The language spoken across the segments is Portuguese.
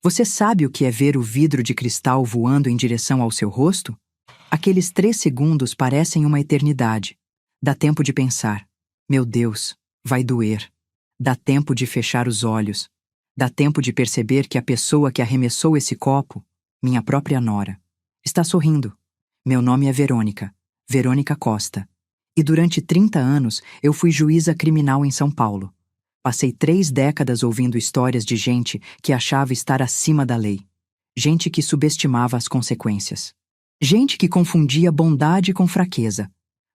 Você sabe o que é ver o vidro de cristal voando em direção ao seu rosto? Aqueles 3 segundos parecem uma eternidade. Dá tempo de pensar: meu Deus, vai doer. Dá tempo de fechar os olhos. Dá tempo de perceber que a pessoa que arremessou esse copo, minha própria nora, está sorrindo. Meu nome é Verônica, Verônica Costa. E durante 30 anos eu fui juíza criminal em São Paulo. Passei 3 décadas ouvindo histórias de gente que achava estar acima da lei. Gente que subestimava as consequências. Gente que confundia bondade com fraqueza.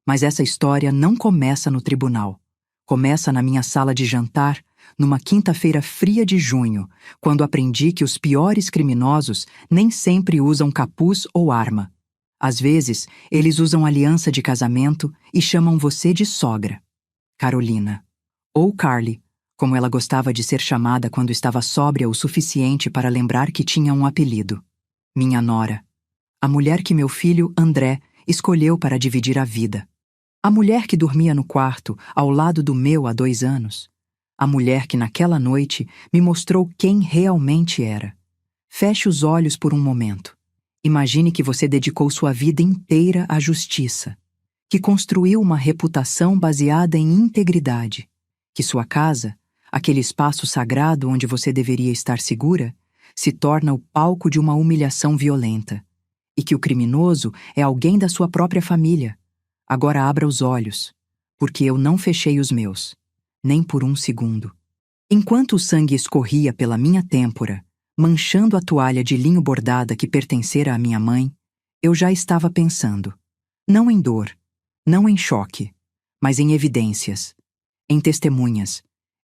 Mas essa história não começa no tribunal. Começa na minha sala de jantar, numa quinta-feira fria de junho, quando aprendi que os piores criminosos nem sempre usam capuz ou arma. Às vezes, eles usam aliança de casamento e chamam você de sogra. Carolina. Ou Carly, como ela gostava de ser chamada quando estava sóbria o suficiente para lembrar que tinha um apelido. Minha nora. A mulher que meu filho, André, escolheu para dividir a vida. A mulher que dormia no quarto, ao lado do meu há 2 anos. A mulher que naquela noite me mostrou quem realmente era. Feche os olhos por um momento. Imagine que você dedicou sua vida inteira à justiça, que construiu uma reputação baseada em integridade, que sua casa, aquele espaço sagrado onde você deveria estar segura, se torna o palco de uma humilhação violenta, e que o criminoso é alguém da sua própria família. Agora abra os olhos, porque eu não fechei os meus, nem por um segundo. Enquanto o sangue escorria pela minha têmpora, manchando a toalha de linho bordada que pertencera à minha mãe, eu já estava pensando, não em dor, não em choque, mas em evidências, em testemunhas,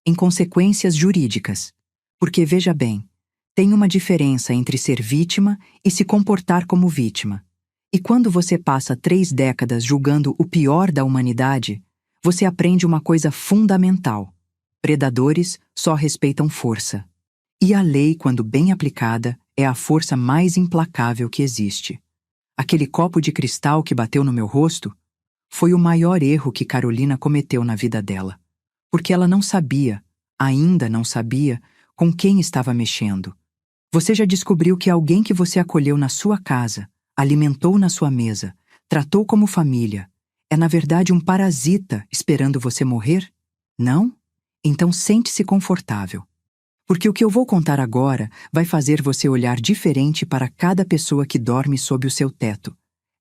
em consequências jurídicas. Porque, veja bem, tem uma diferença entre ser vítima e se comportar como vítima. E quando você passa 3 décadas julgando o pior da humanidade, você aprende uma coisa fundamental: predadores só respeitam força. E a lei, quando bem aplicada, é a força mais implacável que existe. Aquele copo de cristal que bateu no meu rosto foi o maior erro que Carolina cometeu na vida dela. Porque ela não sabia, ainda não sabia, com quem estava mexendo. Você já descobriu que alguém que você acolheu na sua casa, alimentou na sua mesa, tratou como família, é na verdade um parasita esperando você morrer? Não? Então sente-se confortável. Porque o que eu vou contar agora vai fazer você olhar diferente para cada pessoa que dorme sob o seu teto.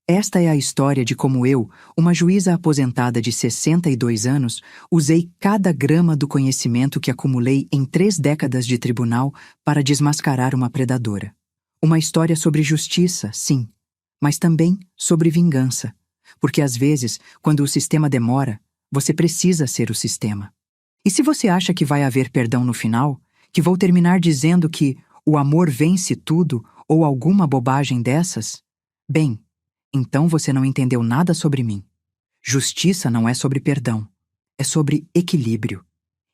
Esta é a história de como eu, uma juíza aposentada de 62 anos, usei cada grama do conhecimento que acumulei em 3 décadas de tribunal para desmascarar uma predadora. Uma história sobre justiça, sim, mas também sobre vingança. Porque às vezes, quando o sistema demora, você precisa ser o sistema. E se você acha que vai haver perdão no final, que vou terminar dizendo que o amor vence tudo ou alguma bobagem dessas? Bem, então você não entendeu nada sobre mim. Justiça não é sobre perdão, é sobre equilíbrio.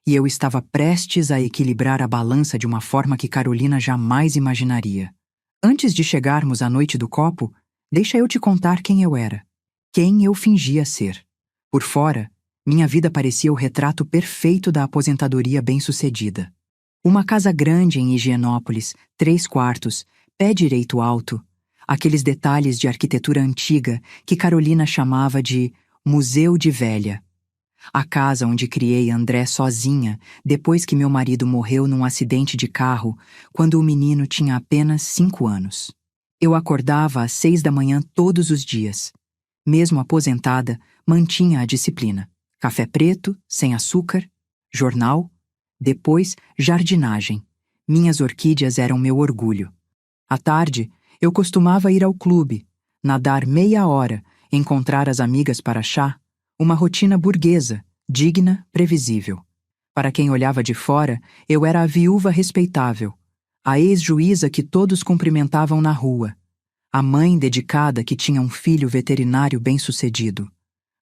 E eu estava prestes a equilibrar a balança de uma forma que Carolina jamais imaginaria. Antes de chegarmos à noite do copo, deixa eu te contar quem eu era, quem eu fingia ser. Por fora, minha vida parecia o retrato perfeito da aposentadoria bem-sucedida. Uma casa grande em Higienópolis, 3 quartos, pé direito alto, aqueles detalhes de arquitetura antiga que Carolina chamava de Museu de Velha. A casa onde criei André sozinha depois que meu marido morreu num acidente de carro quando o menino tinha apenas 5 anos. Eu acordava às 6 da manhã todos os dias. Mesmo aposentada, mantinha a disciplina. Café preto, sem açúcar, jornal, depois jardinagem. Minhas orquídeas eram meu orgulho. À tarde, eu costumava ir ao clube, nadar meia hora, encontrar as amigas para chá, uma rotina burguesa, digna, previsível. Para quem olhava de fora, eu era a viúva respeitável, a ex-juíza que todos cumprimentavam na rua, a mãe dedicada que tinha um filho veterinário bem-sucedido,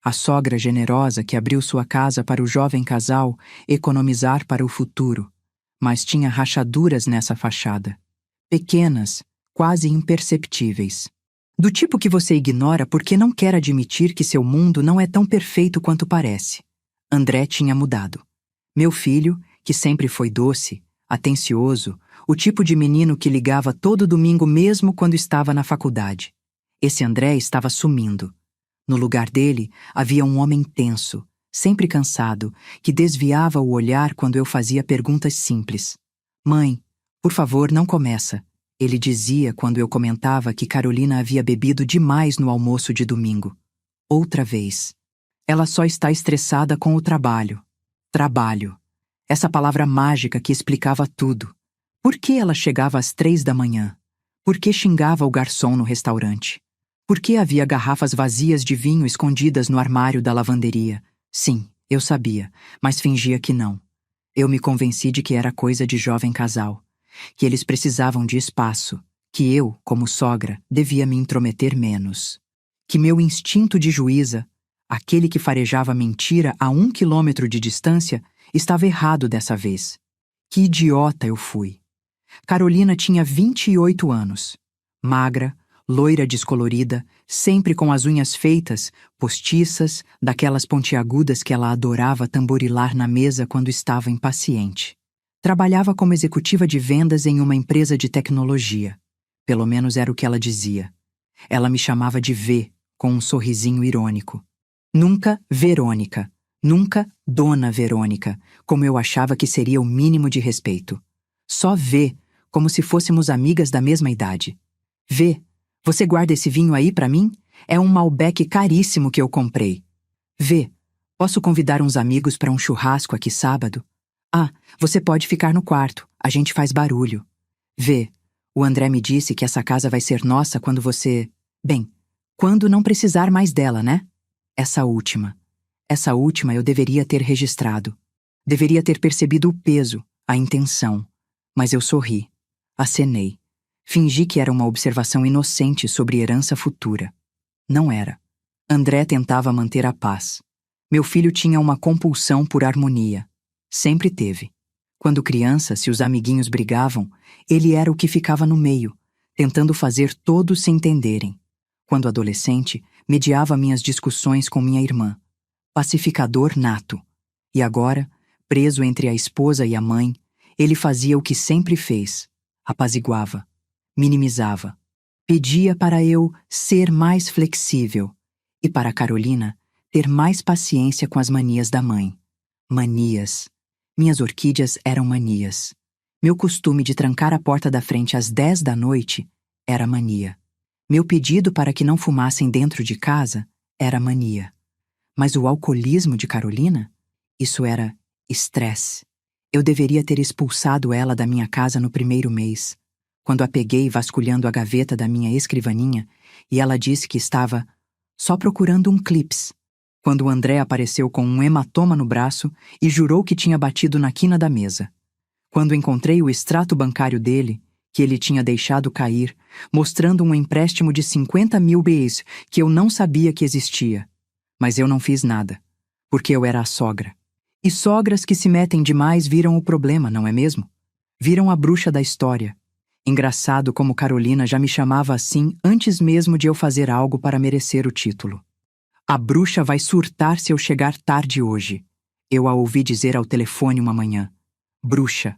a sogra generosa que abriu sua casa para o jovem casal economizar para o futuro, mas tinha rachaduras nessa fachada. Pequenas, quase imperceptíveis. Do tipo que você ignora porque não quer admitir que seu mundo não é tão perfeito quanto parece. André tinha mudado. Meu filho, que sempre foi doce, atencioso, o tipo de menino que ligava todo domingo mesmo quando estava na faculdade. Esse André estava sumindo. No lugar dele havia um homem tenso, sempre cansado, que desviava o olhar quando eu fazia perguntas simples. Mãe, por favor, não começa, ele dizia quando eu comentava que Carolina havia bebido demais no almoço de domingo. Outra vez. Ela só está estressada com o trabalho. Trabalho. Essa palavra mágica que explicava tudo. Por que ela chegava às 3 da manhã? Por que xingava o garçom no restaurante? Por que havia garrafas vazias de vinho escondidas no armário da lavanderia? Sim, eu sabia, mas fingia que não. Eu me convenci de que era coisa de jovem casal, que eles precisavam de espaço, que eu, como sogra, devia me intrometer menos. Que meu instinto de juíza, aquele que farejava mentira a 1 quilômetro de distância, estava errado dessa vez. Que idiota eu fui. Carolina tinha 28 anos. Magra, loira descolorida, sempre com as unhas feitas, postiças, daquelas pontiagudas que ela adorava tamborilar na mesa quando estava impaciente. Trabalhava como executiva de vendas em uma empresa de tecnologia. Pelo menos era o que ela dizia. Ela me chamava de V, com um sorrisinho irônico. Nunca Verônica, nunca Dona Verônica, como eu achava que seria o mínimo de respeito. Só V, como se fôssemos amigas da mesma idade. V, você guarda esse vinho aí pra mim? É um Malbec caríssimo que eu comprei. V, posso convidar uns amigos para um churrasco aqui sábado? Ah, você pode ficar no quarto, a gente faz barulho. V, o André me disse que essa casa vai ser nossa quando você... Bem, quando não precisar mais dela, né? Essa última eu deveria ter registrado. Deveria ter percebido o peso, a intenção. Mas eu sorri, acenei. Fingi que era uma observação inocente sobre herança futura. Não era. André tentava manter a paz. Meu filho tinha uma compulsão por harmonia. Sempre teve. Quando criança, se os amiguinhos brigavam, ele era o que ficava no meio, tentando fazer todos se entenderem. Quando adolescente, mediava minhas discussões com minha irmã. Pacificador nato. E agora, preso entre a esposa e a mãe, ele fazia o que sempre fez. Apaziguava. Minimizava. Pedia para eu ser mais flexível. E para Carolina, ter mais paciência com as manias da mãe. Manias. Minhas orquídeas eram manias. Meu costume de trancar a porta da frente às 10 da noite era mania. Meu pedido para que não fumassem dentro de casa era mania. Mas o alcoolismo de Carolina? Isso era estresse. Eu deveria ter expulsado ela da minha casa no primeiro mês, quando a peguei vasculhando a gaveta da minha escrivaninha e ela disse que estava só procurando um clips, quando o André apareceu com um hematoma no braço e jurou que tinha batido na quina da mesa. Quando encontrei o extrato bancário dele, que ele tinha deixado cair, mostrando um empréstimo de 50 mil BEs que eu não sabia que existia. Mas eu não fiz nada, porque eu era a sogra. E sogras que se metem demais viram o problema, não é mesmo? Viram a bruxa da história. Engraçado como Carolina já me chamava assim antes mesmo de eu fazer algo para merecer o título. A bruxa vai surtar se eu chegar tarde hoje. Eu a ouvi dizer ao telefone uma manhã. Bruxa.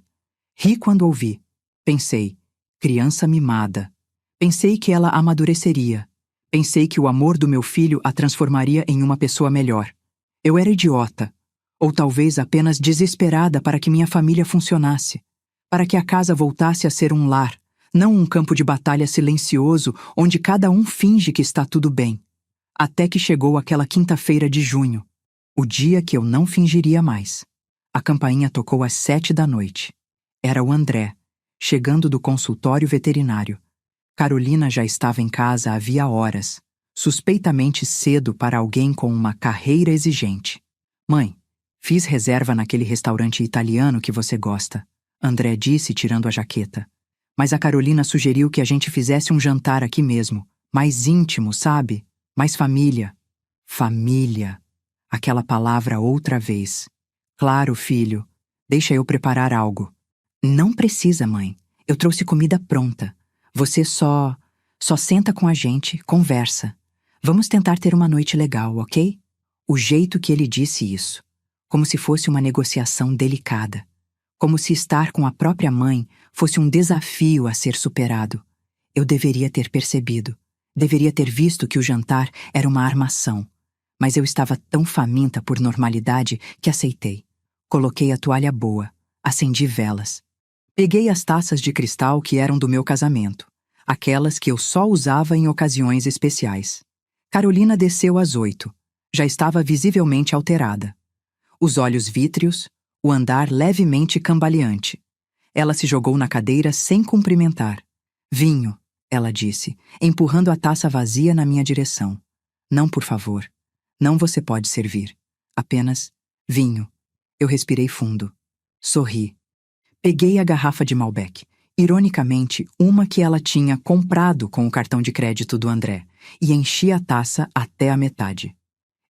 Ri quando ouvi. Pensei, criança mimada. Pensei que ela amadureceria. Pensei que o amor do meu filho a transformaria em uma pessoa melhor. Eu era idiota. Ou talvez apenas desesperada para que minha família funcionasse. Para que a casa voltasse a ser um lar, não um campo de batalha silencioso onde cada um finge que está tudo bem. Até que chegou aquela quinta-feira de junho, o dia que eu não fingiria mais. A campainha tocou às 7 da noite. Era o André, chegando do consultório veterinário. Carolina já estava em casa havia horas, suspeitamente cedo para alguém com uma carreira exigente. Mãe, fiz reserva naquele restaurante italiano que você gosta. André disse, tirando a jaqueta. Mas a Carolina sugeriu que a gente fizesse um jantar aqui mesmo. Mais íntimo, sabe? Mais família. Família. Aquela palavra outra vez. Claro, filho. Deixa eu preparar algo. Não precisa, mãe. Eu trouxe comida pronta. Você só senta com a gente, conversa. Vamos tentar ter uma noite legal, ok? O jeito que ele disse isso. Como se fosse uma negociação delicada. como se estar com a própria mãe fosse um desafio a ser superado. Eu deveria ter percebido, deveria ter visto que o jantar era uma armação, mas eu estava tão faminta por normalidade que aceitei. Coloquei a toalha boa, acendi velas. Peguei as taças de cristal que eram do meu casamento, aquelas que eu só usava em ocasiões especiais. Carolina desceu às 8. Já estava visivelmente alterada. Os olhos vítreos, o andar levemente cambaleante. Ela se jogou na cadeira sem cumprimentar. Vinho, ela disse, empurrando a taça vazia na minha direção. Não, por favor. Não, você pode servir. Apenas vinho. Eu respirei fundo. Sorri. Peguei a garrafa de Malbec, ironicamente uma que ela tinha comprado com o cartão de crédito do André, e enchi a taça até a metade.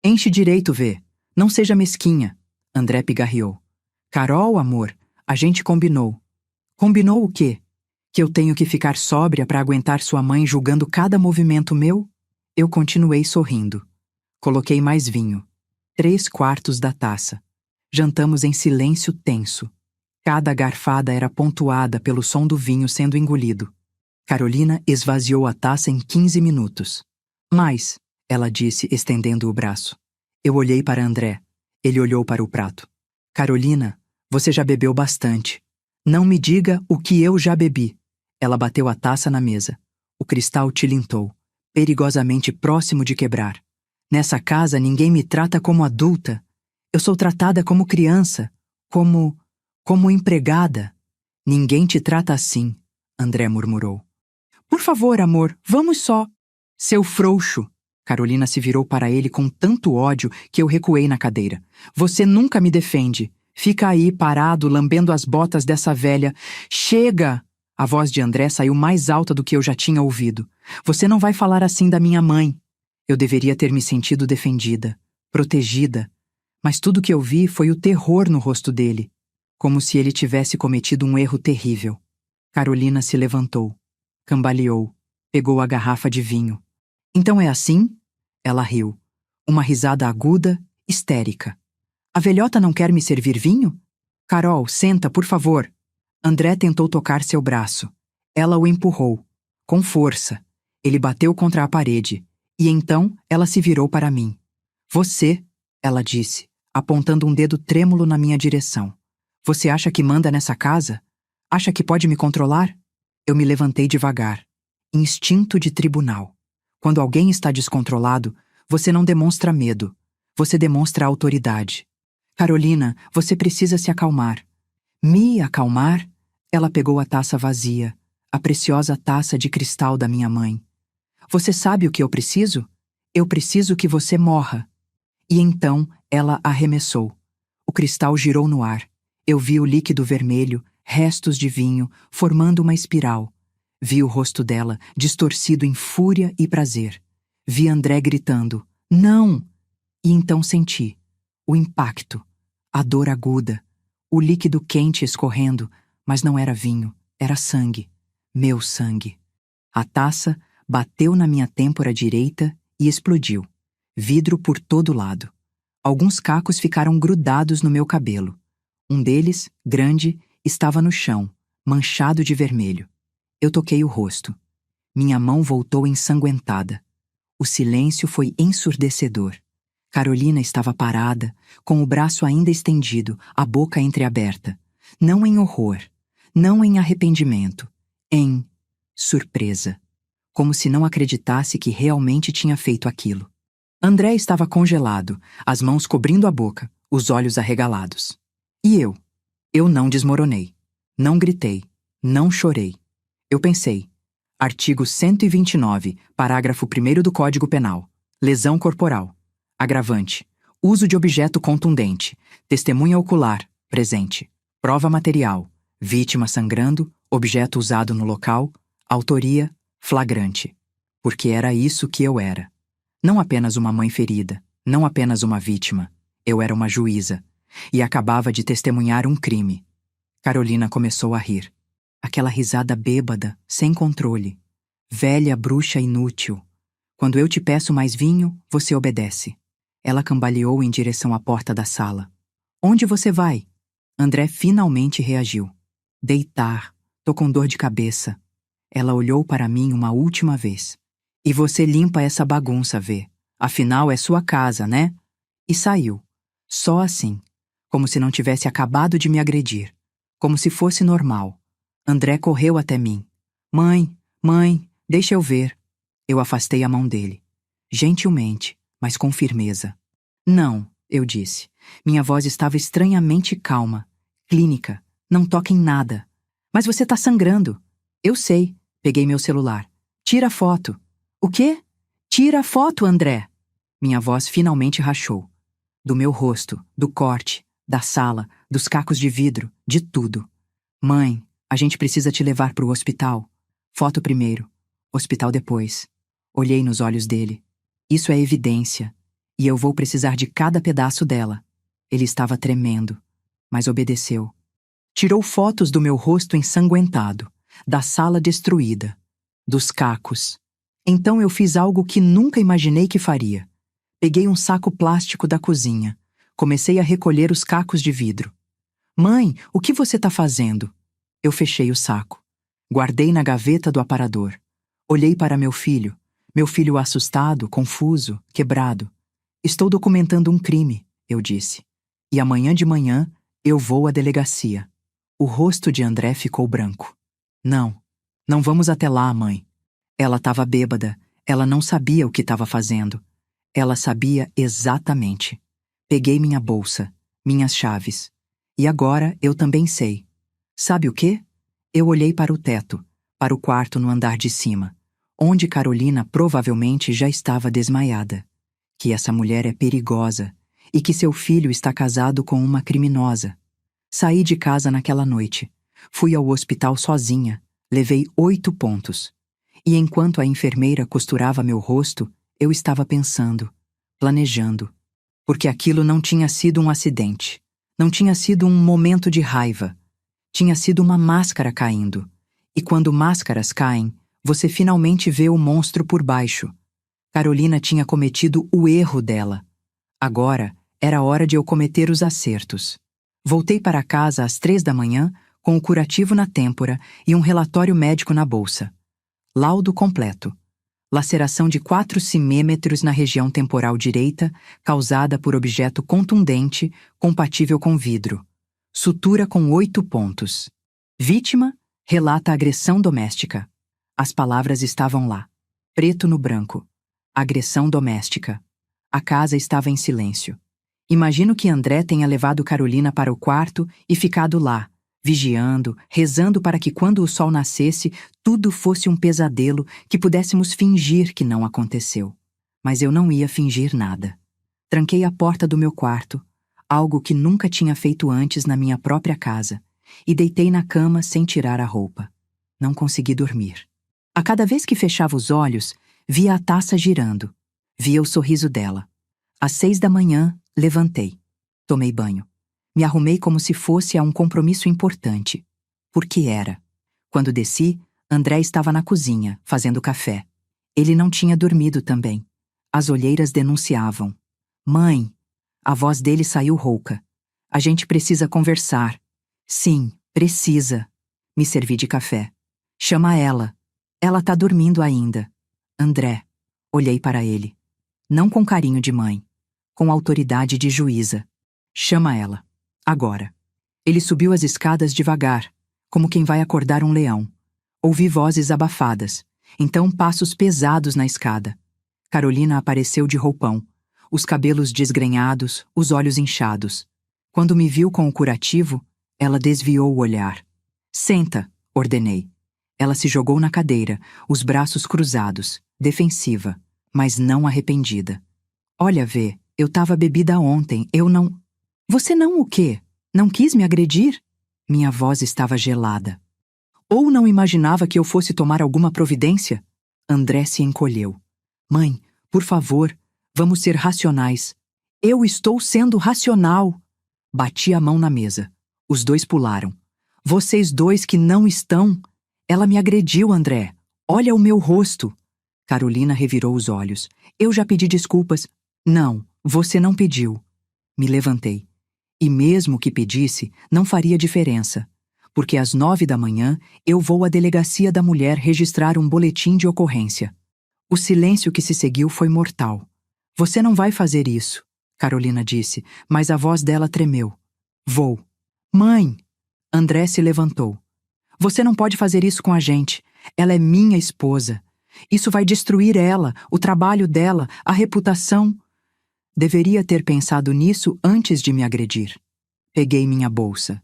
Enche direito, vê. Não seja mesquinha. André pigarreou. Carol, amor, a gente combinou. Combinou o quê? Que eu tenho que ficar sóbria para aguentar sua mãe julgando cada movimento meu? Eu continuei sorrindo. Coloquei mais vinho. 3/4 da taça. Jantamos em silêncio tenso. Cada garfada era pontuada pelo som do vinho sendo engolido. Carolina esvaziou a taça em 15 minutos. Mais, ela disse, estendendo o braço. Eu olhei para André. Ele olhou para o prato. Carolina, você já bebeu bastante. Não me diga o que eu já bebi. Ela bateu a taça na mesa. O cristal tilintou, perigosamente próximo de quebrar. Nessa casa ninguém me trata como adulta. Eu sou tratada como criança, como empregada. Ninguém te trata assim, André murmurou. Por favor, amor, vamos só. Seu frouxo. Carolina se virou para ele com tanto ódio que eu recuei na cadeira. Você nunca me defende. Fica aí, parado, lambendo as botas dessa velha. Chega! A voz de André saiu mais alta do que eu já tinha ouvido. Você não vai falar assim da minha mãe. Eu deveria ter me sentido defendida, protegida. Mas tudo que eu vi foi o terror no rosto dele, como se ele tivesse cometido um erro terrível. Carolina se levantou, cambaleou, pegou a garrafa de vinho. Então é assim? Ela riu. Uma risada aguda, histérica. A velhota não quer me servir vinho? Carol, senta, por favor. André tentou tocar seu braço. Ela o empurrou. Com força. Ele bateu contra a parede. E então ela se virou para mim. Você, ela disse, apontando um dedo trêmulo na minha direção. Você acha que manda nessa casa? Acha que pode me controlar? Eu me levantei devagar. Instinto de tribunal. Quando alguém está descontrolado, você não demonstra medo. Você demonstra autoridade. Carolina, você precisa se acalmar. Me acalmar? Ela pegou a taça vazia, a preciosa taça de cristal da minha mãe. Você sabe o que eu preciso? Eu preciso que você morra. E então ela arremessou. O cristal girou no ar. Eu vi o líquido vermelho, restos de vinho, formando uma espiral. Vi o rosto dela, distorcido em fúria e prazer. Vi André gritando, não! E então senti o impacto, a dor aguda, o líquido quente escorrendo, mas não era vinho, era sangue, meu sangue. A taça bateu na minha têmpora direita e explodiu. Vidro por todo lado. Alguns cacos ficaram grudados no meu cabelo. Um deles, grande, estava no chão, manchado de vermelho. Eu toquei o rosto. Minha mão voltou ensanguentada. O silêncio foi ensurdecedor. Carolina estava parada, com o braço ainda estendido, a boca entreaberta. Não em horror, não em arrependimento, em surpresa. Como se não acreditasse que realmente tinha feito aquilo. André estava congelado, as mãos cobrindo a boca, os olhos arregalados. E eu? Eu não desmoronei. Não gritei. Não chorei. Eu pensei. Artigo 129, parágrafo 1º do Código Penal. Lesão corporal. Agravante. Uso de objeto contundente. Testemunha ocular. Presente. Prova material. Vítima sangrando. Objeto usado no local. Autoria. Flagrante. Porque era isso que eu era. Não apenas uma mãe ferida. Não apenas uma vítima. Eu era uma juíza. E acabava de testemunhar um crime. Carolina começou a rir. Aquela risada bêbada, sem controle. Velha bruxa inútil. Quando eu te peço mais vinho, você obedece. Ela cambaleou em direção à porta da sala. Onde você vai? André finalmente reagiu. Deitar. Tô com dor de cabeça. Ela olhou para mim uma última vez. E você limpa essa bagunça, vê? Afinal, é sua casa, né? E saiu. Só assim. Como se não tivesse acabado de me agredir. Como se fosse normal. André correu até mim. Mãe, deixa eu ver. Eu afastei a mão dele. Gentilmente, mas com firmeza. Não, eu disse. Minha voz estava estranhamente calma. Clínica. Não toque em nada. Mas você tá sangrando. Eu sei. Peguei meu celular. Tira a foto. O quê? Tira a foto, André. Minha voz finalmente rachou. Do meu rosto, do corte, da sala, dos cacos de vidro, de tudo. Mãe, a gente precisa te levar pro hospital. Foto primeiro. Hospital depois. Olhei nos olhos dele. Isso é evidência. E eu vou precisar de cada pedaço dela. Ele estava tremendo, mas obedeceu. Tirou fotos do meu rosto ensanguentado, da sala destruída, dos cacos. Então eu fiz algo que nunca imaginei que faria. Peguei um saco plástico da cozinha. Comecei a recolher os cacos de vidro. Mãe, o que você tá fazendo? Eu fechei o saco. Guardei na gaveta do aparador. Olhei para meu filho assustado, confuso, quebrado. Estou documentando um crime, eu disse. E amanhã de manhã eu vou à delegacia. O rosto de André ficou branco. Não vamos até lá, mãe. Ela estava bêbada. Ela não sabia o que estava fazendo. Ela sabia exatamente. Peguei minha bolsa, minhas chaves. E agora eu também sei. Sabe o quê? Eu olhei para o teto, para o quarto no andar de cima, onde Carolina provavelmente já estava desmaiada. Que essa mulher é perigosa e que seu filho está casado com uma criminosa. Saí de casa naquela noite. Fui ao hospital sozinha. Levei 8 pontos. E enquanto a enfermeira costurava meu rosto, eu estava pensando, planejando. Porque aquilo não tinha sido um acidente. Não tinha sido um momento de raiva. Tinha sido uma máscara caindo. E quando máscaras caem, você finalmente vê o monstro por baixo. Carolina tinha cometido o erro dela. Agora era hora de eu cometer os acertos. Voltei para casa às 3 da manhã, com o curativo na têmpora e um relatório médico na bolsa. Laudo completo. Laceração de 4 cm na região temporal direita, causada por objeto contundente, compatível com vidro. Sutura com 8 pontos. Vítima relata agressão doméstica. As palavras estavam lá, preto no branco. Agressão doméstica. A casa estava em silêncio. Imagino que André tenha levado Carolina para o quarto e ficado lá, vigiando, rezando para que quando o sol nascesse, tudo fosse um pesadelo que pudéssemos fingir que não aconteceu. Mas eu não ia fingir nada. Tranquei a porta do meu quarto, algo que nunca tinha feito antes na minha própria casa, e deitei na cama sem tirar a roupa. Não consegui dormir. A cada vez que fechava os olhos, via a taça girando. Via o sorriso dela. Às 6 da manhã, levantei. Tomei banho. Me arrumei como se fosse a um compromisso importante. Porque era. Quando desci, André estava na cozinha, fazendo café. Ele não tinha dormido também. As olheiras denunciavam. Mãe! A voz dele saiu rouca. A gente precisa conversar. Sim, precisa. Me servi de café. Chama ela. Ela tá dormindo ainda. André. Olhei para ele. Não com carinho de mãe. Com autoridade de juíza. Chama ela. Agora. Ele subiu as escadas devagar, como quem vai acordar um leão. Ouvi vozes abafadas, então passos pesados na escada. Carolina apareceu de roupão, os cabelos desgrenhados, os olhos inchados. Quando me viu com o curativo, ela desviou o olhar. Senta, ordenei. Ela se jogou na cadeira, os braços cruzados, defensiva, mas não arrependida. Olha, vê, eu tava bebida ontem, eu não... Você não o quê? Não quis me agredir? Minha voz estava gelada. Ou não imaginava que eu fosse tomar alguma providência? André se encolheu. Mãe, por favor, vamos ser racionais. Eu estou sendo racional. Bati a mão na mesa. Os dois pularam. Vocês dois que não estão... Ela me agrediu, André. Olha o meu rosto. Carolina revirou os olhos. Eu já pedi desculpas. Não, você não pediu. Me levantei. E mesmo que pedisse, não faria diferença, porque às 9 da manhã eu vou à delegacia da mulher registrar um boletim de ocorrência. O silêncio que se seguiu foi mortal. Você não vai fazer isso, Carolina disse, mas a voz dela tremeu. Vou. Mãe! André se levantou. Você não pode fazer isso com a gente. Ela é minha esposa. Isso vai destruir ela, o trabalho dela, a reputação. Deveria ter pensado nisso antes de me agredir. Peguei minha bolsa.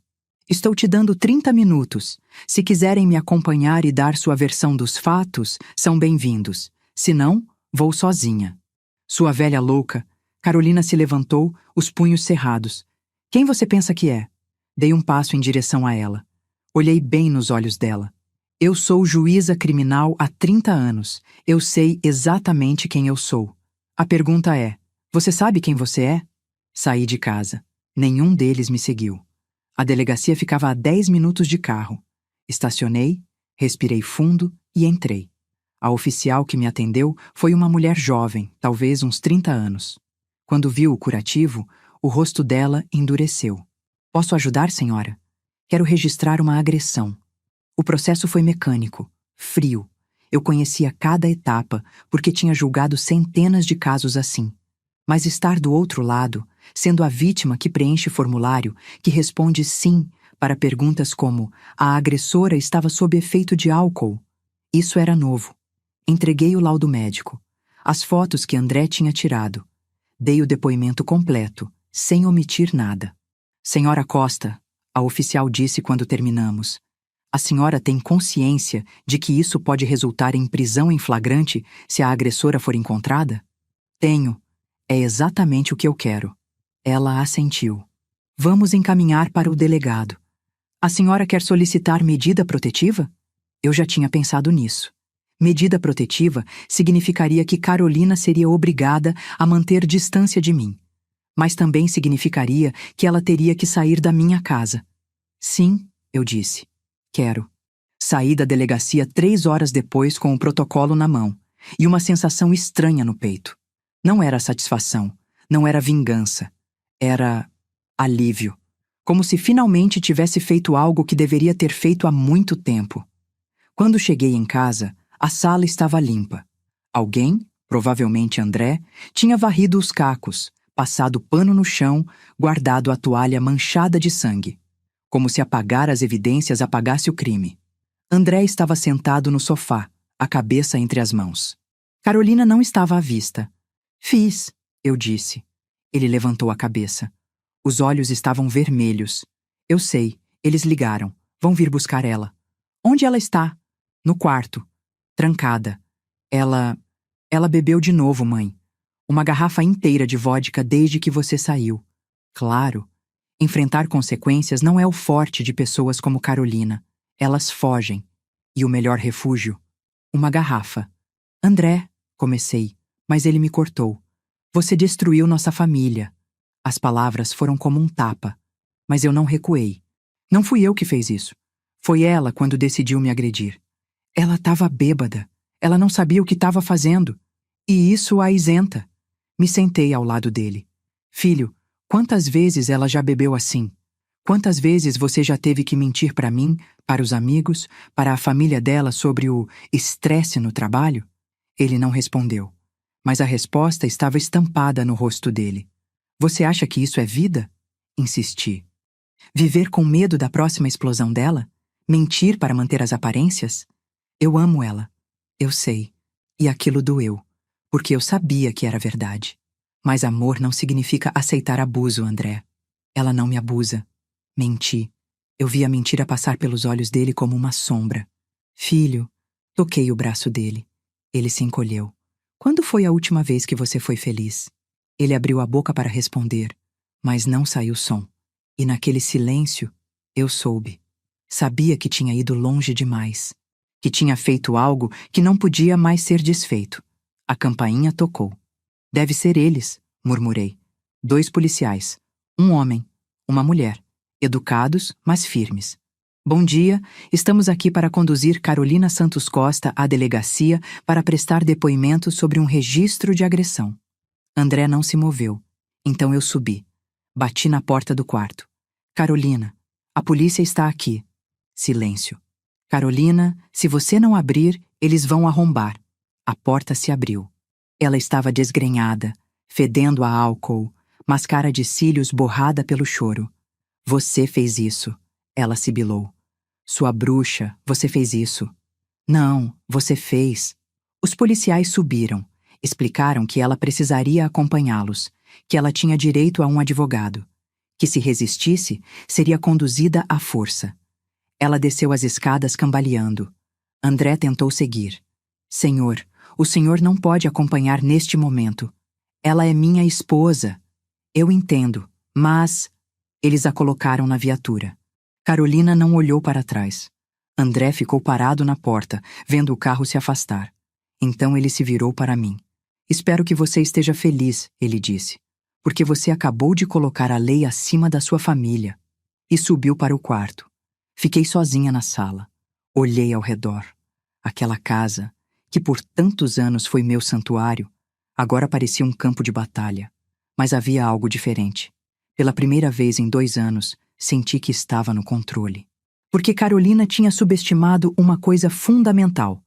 Estou te dando 30 minutos. Se quiserem me acompanhar e dar sua versão dos fatos, são bem-vindos. Se não, vou sozinha. Sua velha louca. Carolina se levantou, os punhos cerrados. Quem você pensa que é? Dei um passo em direção a ela. Olhei bem nos olhos dela. Eu sou juíza criminal há 30 anos. Eu sei exatamente quem eu sou. A pergunta é: você sabe quem você é? Saí de casa. Nenhum deles me seguiu. A delegacia ficava a 10 minutos de carro. Estacionei, respirei fundo e entrei. A oficial que me atendeu foi uma mulher jovem, talvez uns 30 anos. Quando viu o curativo, o rosto dela endureceu. Posso ajudar, senhora? Quero registrar uma agressão. O processo foi mecânico, frio. Eu conhecia cada etapa, porque tinha julgado centenas de casos assim. Mas estar do outro lado, sendo a vítima que preenche formulário, que responde sim para perguntas como: a agressora estava sob efeito de álcool. Isso era novo. Entreguei o laudo médico, as fotos que André tinha tirado. Dei o depoimento completo, sem omitir nada. Senhora Costa, a oficial disse quando terminamos, a senhora tem consciência de que isso pode resultar em prisão em flagrante se a agressora for encontrada? Tenho. É exatamente o que eu quero. Ela assentiu. Vamos encaminhar para o delegado. A senhora quer solicitar medida protetiva? Eu já tinha pensado nisso. Medida protetiva significaria que Carolina seria obrigada a manter distância de mim. Mas também significaria que ela teria que sair da minha casa. Sim, eu disse. Quero. Saí da delegacia 3 horas depois com o protocolo na mão e uma sensação estranha no peito. Não era satisfação, não era vingança. Era alívio. Como se finalmente tivesse feito algo que deveria ter feito há muito tempo. Quando cheguei em casa, a sala estava limpa. Alguém, provavelmente André, tinha varrido os cacos, passado pano no chão, guardado a toalha manchada de sangue. Como se apagar as evidências apagasse o crime. André estava sentado no sofá, a cabeça entre as mãos. Carolina não estava à vista. Fiz, eu disse. Ele levantou a cabeça. Os olhos estavam vermelhos. Eu sei, eles ligaram. Vão vir buscar ela. Onde ela está? No quarto. Trancada. Ela bebeu de novo, mãe. Uma garrafa inteira de vodka desde que você saiu. Claro. Enfrentar consequências não é o forte de pessoas como Carolina. Elas fogem. E o melhor refúgio? Uma garrafa. André, comecei, mas ele me cortou. Você destruiu nossa família. As palavras foram como um tapa. Mas eu não recuei. Não fui eu que fez isso. Foi ela quando decidiu me agredir. Ela estava bêbada. Ela não sabia o que estava fazendo. E isso a isenta. Me sentei ao lado dele. Filho, quantas vezes ela já bebeu assim? Quantas vezes você já teve que mentir para mim, para os amigos, para a família dela sobre o estresse no trabalho? Ele não respondeu. Mas a resposta estava estampada no rosto dele. Você acha que isso é vida? Insisti. Viver com medo da próxima explosão dela? Mentir para manter as aparências? Eu amo ela. Eu sei. E aquilo doeu. Porque eu sabia que era verdade. Mas amor não significa aceitar abuso, André. Ela não me abusa. Menti. Eu vi a mentira passar pelos olhos dele como uma sombra. Filho, toquei o braço dele. Ele se encolheu. Quando foi a última vez que você foi feliz? Ele abriu a boca para responder, mas não saiu som. E naquele silêncio, eu soube. Sabia que tinha ido longe demais. Que tinha feito algo que não podia mais ser desfeito. A campainha tocou. Deve ser eles, murmurei. 2 policiais. Um homem, uma mulher. Educados, mas firmes. Bom dia, estamos aqui para conduzir Carolina Santos Costa à delegacia para prestar depoimento sobre um registro de agressão. André não se moveu. Então eu subi. Bati na porta do quarto. Carolina, a polícia está aqui. Silêncio. Carolina, se você não abrir, eles vão arrombar. A porta se abriu. Ela estava desgrenhada, fedendo a álcool, máscara de cílios borrada pelo choro. Você fez isso, ela sibilou. Sua bruxa, você fez isso. Não, você fez. Os policiais subiram. Explicaram que ela precisaria acompanhá-los, que ela tinha direito a um advogado, que se resistisse, seria conduzida à força. Ela desceu as escadas cambaleando. André tentou seguir. Senhor, o senhor não pode acompanhar neste momento. Ela é minha esposa. Eu entendo, mas... Eles a colocaram na viatura. Carolina não olhou para trás. André ficou parado na porta, vendo o carro se afastar. Então ele se virou para mim. Espero que você esteja feliz, ele disse, porque você acabou de colocar a lei acima da sua família. E subiu para o quarto. Fiquei sozinha na sala. Olhei ao redor. Aquela casa, que por tantos anos foi meu santuário, agora parecia um campo de batalha. Mas havia algo diferente. Pela primeira vez em 2 anos, senti que estava no controle. Porque Carolina tinha subestimado uma coisa fundamental.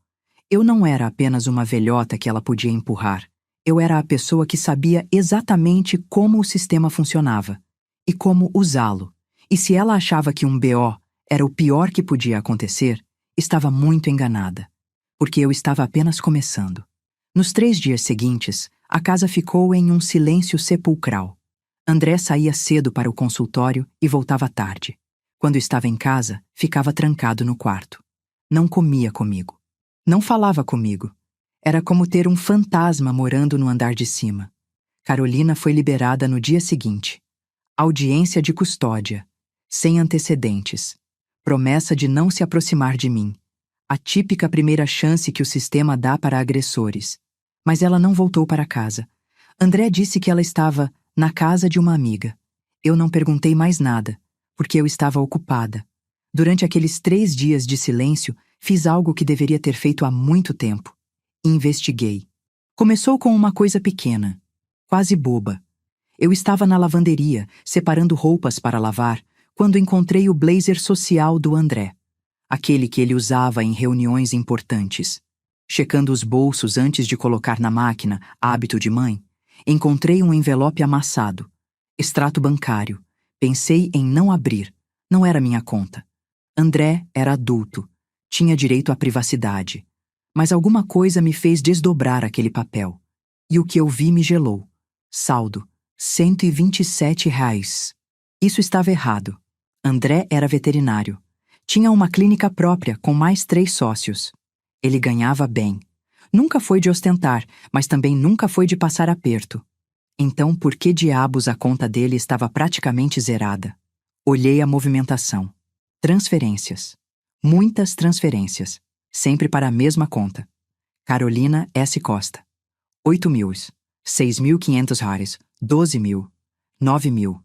Eu não era apenas uma velhota que ela podia empurrar. Eu era a pessoa que sabia exatamente como o sistema funcionava e como usá-lo. E se ela achava que um BO era o pior que podia acontecer, estava muito enganada. Porque eu estava apenas começando. Nos 3 dias seguintes, a casa ficou em um silêncio sepulcral. André saía cedo para o consultório e voltava tarde. Quando estava em casa, ficava trancado no quarto. Não comia comigo. Não falava comigo. Era como ter um fantasma morando no andar de cima. Carolina foi liberada no dia seguinte. Audiência de custódia. Sem antecedentes. Promessa de não se aproximar de mim. A típica primeira chance que o sistema dá para agressores. Mas ela não voltou para casa. André disse que ela estava na casa de uma amiga. Eu não perguntei mais nada, porque eu estava ocupada. Durante aqueles 3 dias de silêncio, fiz algo que deveria ter feito há muito tempo. Investiguei. Começou com uma coisa pequena, quase boba. Eu estava na lavanderia, separando roupas para lavar, quando encontrei o blazer social do André. Aquele que ele usava em reuniões importantes. Checando os bolsos antes de colocar na máquina, hábito de mãe, encontrei um envelope amassado. Extrato bancário. Pensei em não abrir. Não era minha conta. André era adulto. Tinha direito à privacidade. Mas alguma coisa me fez desdobrar aquele papel. E o que eu vi me gelou. Saldo: R$ 127. Isso estava errado. André era veterinário. Tinha uma clínica própria com mais 3 sócios. Ele ganhava bem. Nunca foi de ostentar, mas também nunca foi de passar aperto. Então, por que diabos a conta dele estava praticamente zerada? Olhei a movimentação. Transferências. Muitas transferências. Sempre para a mesma conta. Carolina S. Costa. 8 mil. 6.500 reais. 12 mil. 9 mil.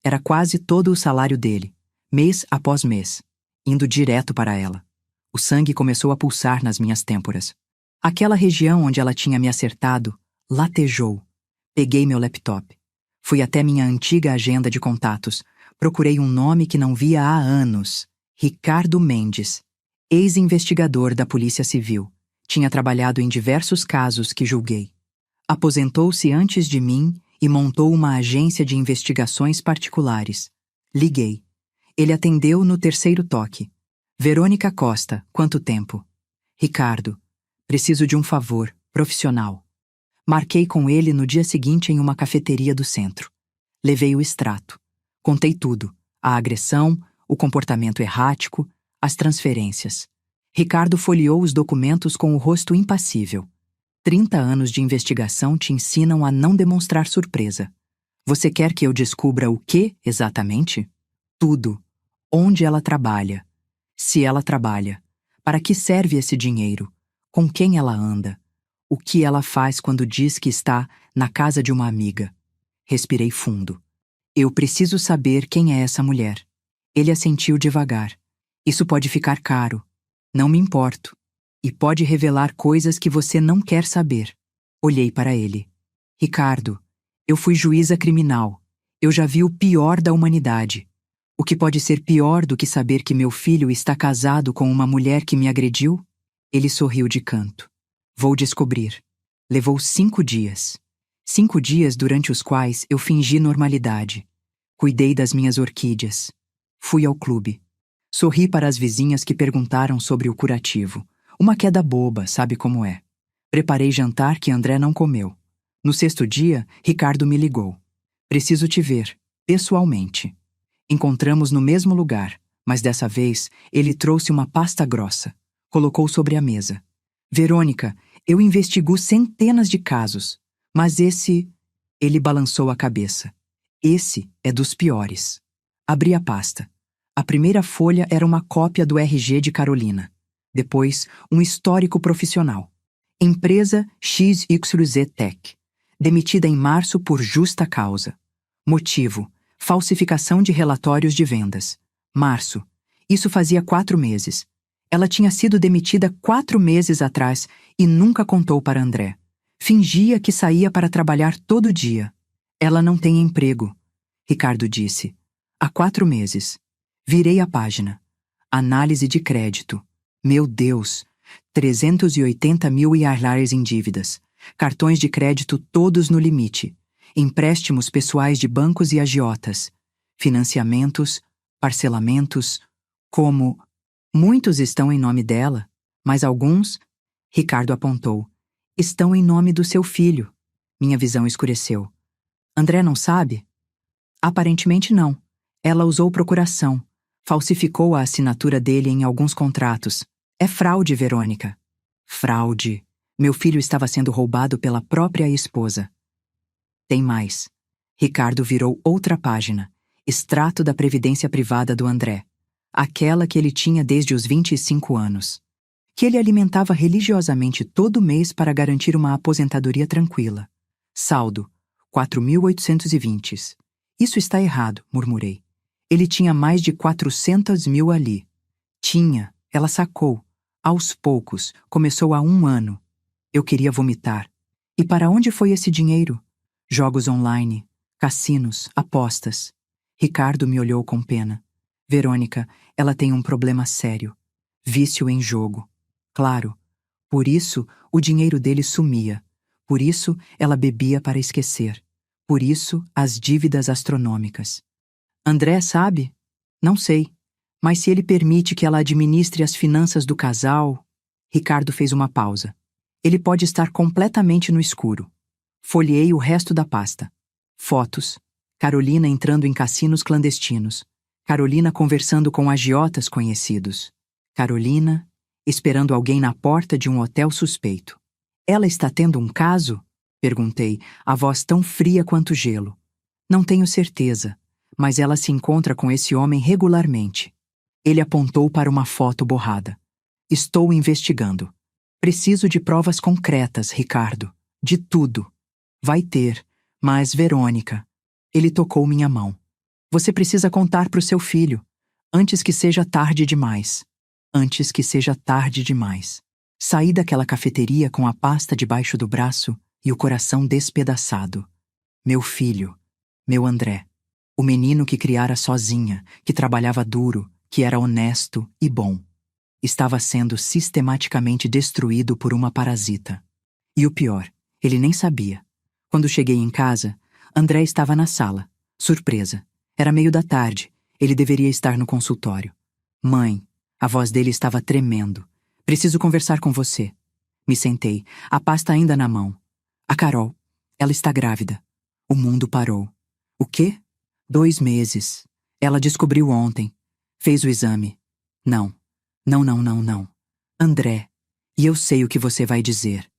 Era quase todo o salário dele, mês após mês, indo direto para ela. O sangue começou a pulsar nas minhas têmporas. Aquela região onde ela tinha me acertado latejou. Peguei meu laptop. Fui até minha antiga agenda de contatos. Procurei um nome que não via há anos. Ricardo Mendes. Ex-investigador da Polícia Civil. Tinha trabalhado em diversos casos que julguei. Aposentou-se antes de mim e montou uma agência de investigações particulares. Liguei. Ele atendeu no 3º toque. Verônica Costa, quanto tempo? Ricardo, preciso de um favor, profissional. Marquei com ele no dia seguinte em uma cafeteria do centro. Levei o extrato. Contei tudo: a agressão, o comportamento errático, as transferências. Ricardo folheou os documentos com o rosto impassível. 30 anos de investigação te ensinam a não demonstrar surpresa. Você quer que eu descubra o que exatamente? Tudo. Onde ela trabalha. Se ela trabalha. Para que serve esse dinheiro? Com quem ela anda? O que ela faz quando diz que está na casa de uma amiga? Respirei fundo. Eu preciso saber quem é essa mulher. Ele assentiu devagar. Isso pode ficar caro. Não me importo. E pode revelar coisas que você não quer saber. Olhei para ele. Ricardo, eu fui juíza criminal. Eu já vi o pior da humanidade. O que pode ser pior do que saber que meu filho está casado com uma mulher que me agrediu? Ele sorriu de canto. Vou descobrir. Levou 5 dias. 5 dias durante os quais eu fingi normalidade. Cuidei das minhas orquídeas. Fui ao clube. Sorri para as vizinhas que perguntaram sobre o curativo. Uma queda boba, sabe como é. Preparei jantar que André não comeu. No 6º dia, Ricardo me ligou. Preciso te ver, pessoalmente. Encontramos no mesmo lugar, mas dessa vez ele trouxe uma pasta grossa. Colocou sobre a mesa. Verônica, eu investigo centenas de casos, mas esse... Ele balançou a cabeça. Esse é dos piores. Abri a pasta. A primeira folha era uma cópia do RG de Carolina. Depois, um histórico profissional. Empresa XYZ Tech. Demitida em março por justa causa. Motivo: falsificação de relatórios de vendas. Março. Isso fazia 4 meses. Ela tinha sido demitida 4 meses atrás e nunca contou para André. Fingia que saía para trabalhar todo dia. Ela não tem emprego, Ricardo disse. Há 4 meses. Virei a página. Análise de crédito. Meu Deus! 380 mil IRLs em dívidas. Cartões de crédito todos no limite. Empréstimos pessoais de bancos e agiotas. Financiamentos, parcelamentos. Como? Muitos estão em nome dela, mas alguns, Ricardo apontou, estão em nome do seu filho. Minha visão escureceu. André não sabe? Aparentemente não. Ela usou procuração. Falsificou a assinatura dele em alguns contratos. É fraude, Verônica. Fraude. Meu filho estava sendo roubado pela própria esposa. Tem mais. Ricardo virou outra página. Extrato da previdência privada do André. Aquela que ele tinha desde os 25 anos. Que ele alimentava religiosamente todo mês para garantir uma aposentadoria tranquila. Saldo: 4.820. Isso está errado, murmurei. Ele tinha mais de 400 mil ali. Tinha, ela sacou. Aos poucos, começou há 1 ano. Eu queria vomitar. E para onde foi esse dinheiro? Jogos online, cassinos, apostas. Ricardo me olhou com pena. Verônica, ela tem um problema sério. Vício em jogo. Claro. Por isso, o dinheiro dele sumia. Por isso, ela bebia para esquecer. Por isso, as dívidas astronômicas. André sabe? Não sei. Mas se ele permite que ela administre as finanças do casal... Ricardo fez uma pausa. Ele pode estar completamente no escuro. Folheei o resto da pasta. Fotos. Carolina entrando em cassinos clandestinos. Carolina conversando com agiotas conhecidos. Carolina esperando alguém na porta de um hotel suspeito. Ela está tendo um caso? Perguntei, a voz tão fria quanto gelo. Não tenho certeza, mas ela se encontra com esse homem regularmente. Ele apontou para uma foto borrada. Estou investigando. Preciso de provas concretas, Ricardo. De tudo. Vai ter, mas Verônica... Ele tocou minha mão. Você precisa contar para o seu filho, antes que seja tarde demais. Antes que seja tarde demais. Saí daquela cafeteria com a pasta debaixo do braço e o coração despedaçado. Meu filho, meu André, o menino que criara sozinha, que trabalhava duro, que era honesto e bom, estava sendo sistematicamente destruído por uma parasita. E o pior, ele nem sabia. Quando cheguei em casa, André estava na sala. Surpresa. Era meio da tarde. Ele deveria estar no consultório. Mãe, a voz dele estava tremendo. Preciso conversar com você. Me sentei, a pasta ainda na mão. A Carol, ela está grávida. O mundo parou. O quê? 2 meses. Ela descobriu ontem. Fez o exame. Não. Não, não, não, não. André, e eu sei o que você vai dizer.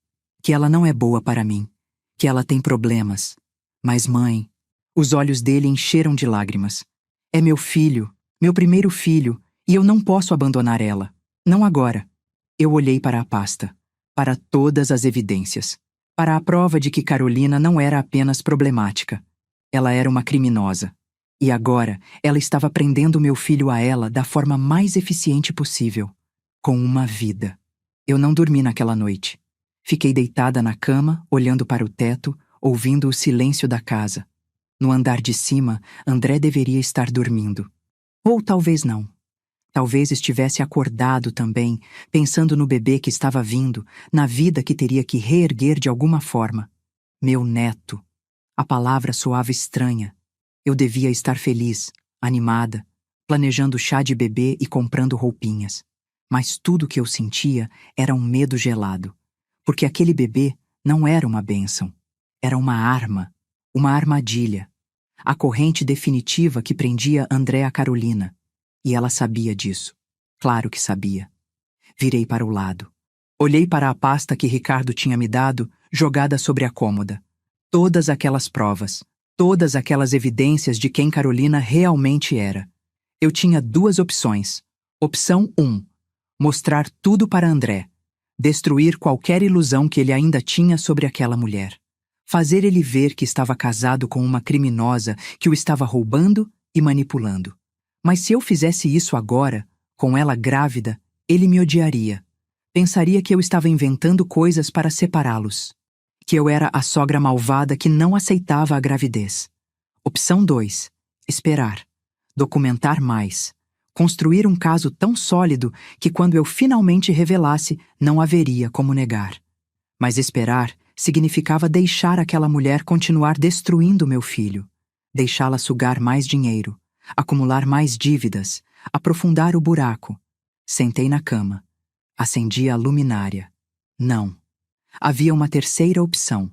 Que ela não é boa para mim. Que ela tem problemas. Mas mãe... Os olhos dele encheram de lágrimas. É meu filho, meu primeiro filho, e eu não posso abandonar ela. Não agora. Eu olhei para a pasta. Para todas as evidências. Para a prova de que Carolina não era apenas problemática. Ela era uma criminosa. E agora, ela estava prendendo meu filho a ela da forma mais eficiente possível. Com uma vida. Eu não dormi naquela noite. Fiquei deitada na cama, olhando para o teto, ouvindo o silêncio da casa. No andar de cima, André deveria estar dormindo. Ou talvez não. Talvez estivesse acordado também, pensando no bebê que estava vindo, na vida que teria que reerguer de alguma forma. Meu neto. A palavra soava estranha. Eu devia estar feliz, animada, planejando chá de bebê e comprando roupinhas. Mas tudo que eu sentia era um medo gelado. Porque aquele bebê não era uma bênção. Era uma arma, uma armadilha. A corrente definitiva que prendia André a Carolina. E ela sabia disso. Claro que sabia. Virei para o lado. Olhei para a pasta que Ricardo tinha me dado, jogada sobre a cômoda. Todas aquelas provas, todas aquelas evidências de quem Carolina realmente era. Eu tinha duas opções. Opção 1. Mostrar tudo para André. Destruir qualquer ilusão que ele ainda tinha sobre aquela mulher. Fazer ele ver que estava casado com uma criminosa que o estava roubando e manipulando. Mas se eu fizesse isso agora, com ela grávida, ele me odiaria. Pensaria que eu estava inventando coisas para separá-los. Que eu era a sogra malvada que não aceitava a gravidez. Opção 2. Esperar. Documentar mais. Construir um caso tão sólido que quando eu finalmente revelasse, não haveria como negar. Mas esperar significava deixar aquela mulher continuar destruindo meu filho. Deixá-la sugar mais dinheiro. Acumular mais dívidas, aprofundar o buraco. Sentei na cama. Acendi a luminária. Não. Havia uma terceira opção.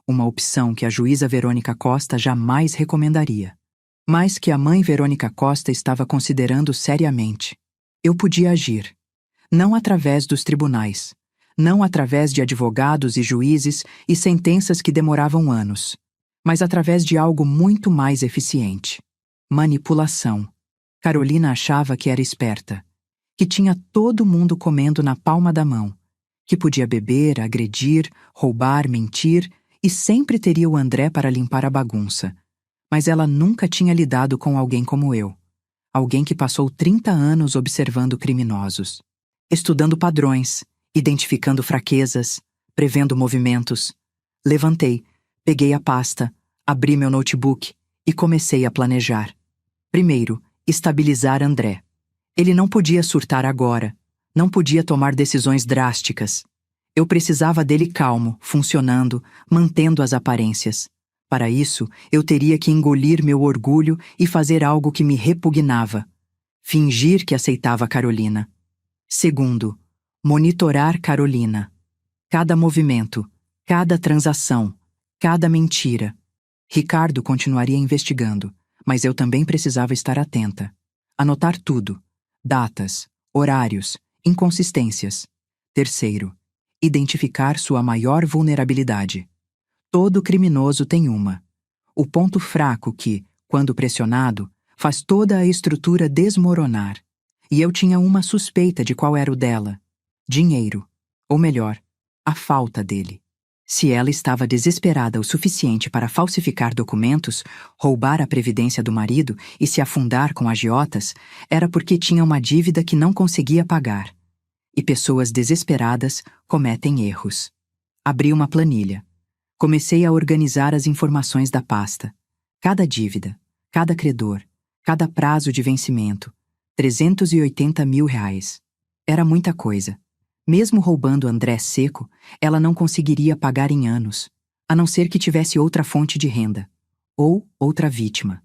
Uma opção que a juíza Verônica Costa jamais recomendaria. Mas que a mãe Verônica Costa estava considerando seriamente. Eu podia agir. Não através dos tribunais. Não através de advogados e juízes e sentenças que demoravam anos. Mas através de algo muito mais eficiente. Manipulação. Carolina achava que era esperta, que tinha todo mundo comendo na palma da mão, que podia beber, agredir, roubar, mentir e sempre teria o André para limpar a bagunça. Mas ela nunca tinha lidado com alguém como eu. Alguém que passou 30 anos observando criminosos, estudando padrões, identificando fraquezas, prevendo movimentos. Levantei, peguei a pasta, abri meu notebook e comecei a planejar. Primeiro, estabilizar André. Ele não podia surtar agora, não podia tomar decisões drásticas. Eu precisava dele calmo, funcionando, mantendo as aparências. Para isso, eu teria que engolir meu orgulho e fazer algo que me repugnava. Fingir que aceitava Carolina. Segundo, monitorar Carolina. Cada movimento, cada transação, cada mentira. Ricardo continuaria investigando. Mas eu também precisava estar atenta. Anotar tudo. Datas, horários, inconsistências. Terceiro, identificar sua maior vulnerabilidade. Todo criminoso tem uma. O ponto fraco que, quando pressionado, faz toda a estrutura desmoronar. E eu tinha uma suspeita de qual era o dela. Dinheiro. Ou melhor, a falta dele. Se ela estava desesperada o suficiente para falsificar documentos, roubar a previdência do marido e se afundar com agiotas, era porque tinha uma dívida que não conseguia pagar. E pessoas desesperadas cometem erros. Abri uma planilha. Comecei a organizar as informações da pasta. Cada dívida, cada credor, cada prazo de vencimento. 380 mil reais. Era muita coisa. Mesmo roubando André seco, ela não conseguiria pagar em anos, a não ser que tivesse outra fonte de renda. Ou outra vítima.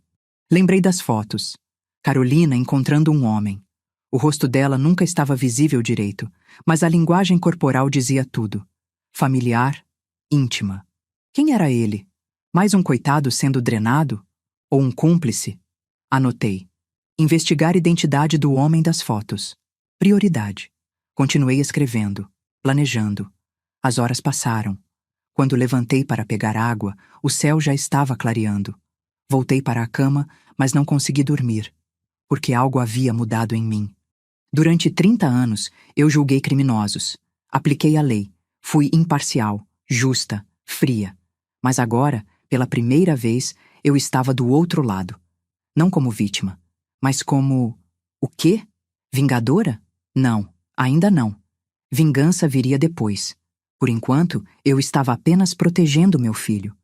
Lembrei das fotos. Carolina encontrando um homem. O rosto dela nunca estava visível direito, mas a linguagem corporal dizia tudo. Familiar, íntima. Quem era ele? Mais um coitado sendo drenado? Ou um cúmplice? Anotei. Investigar a identidade do homem das fotos. Prioridade. Continuei escrevendo, planejando. As horas passaram. Quando levantei para pegar água, o céu já estava clareando. Voltei para a cama, mas não consegui dormir, porque algo havia mudado em mim. Durante 30 anos, eu julguei criminosos. Apliquei a lei. Fui imparcial, justa, fria. Mas agora, pela primeira vez, eu estava do outro lado. Não como vítima, mas como... O quê? Vingadora? Não. Ainda não. Vingança viria depois. Por enquanto, eu estava apenas protegendo meu filho.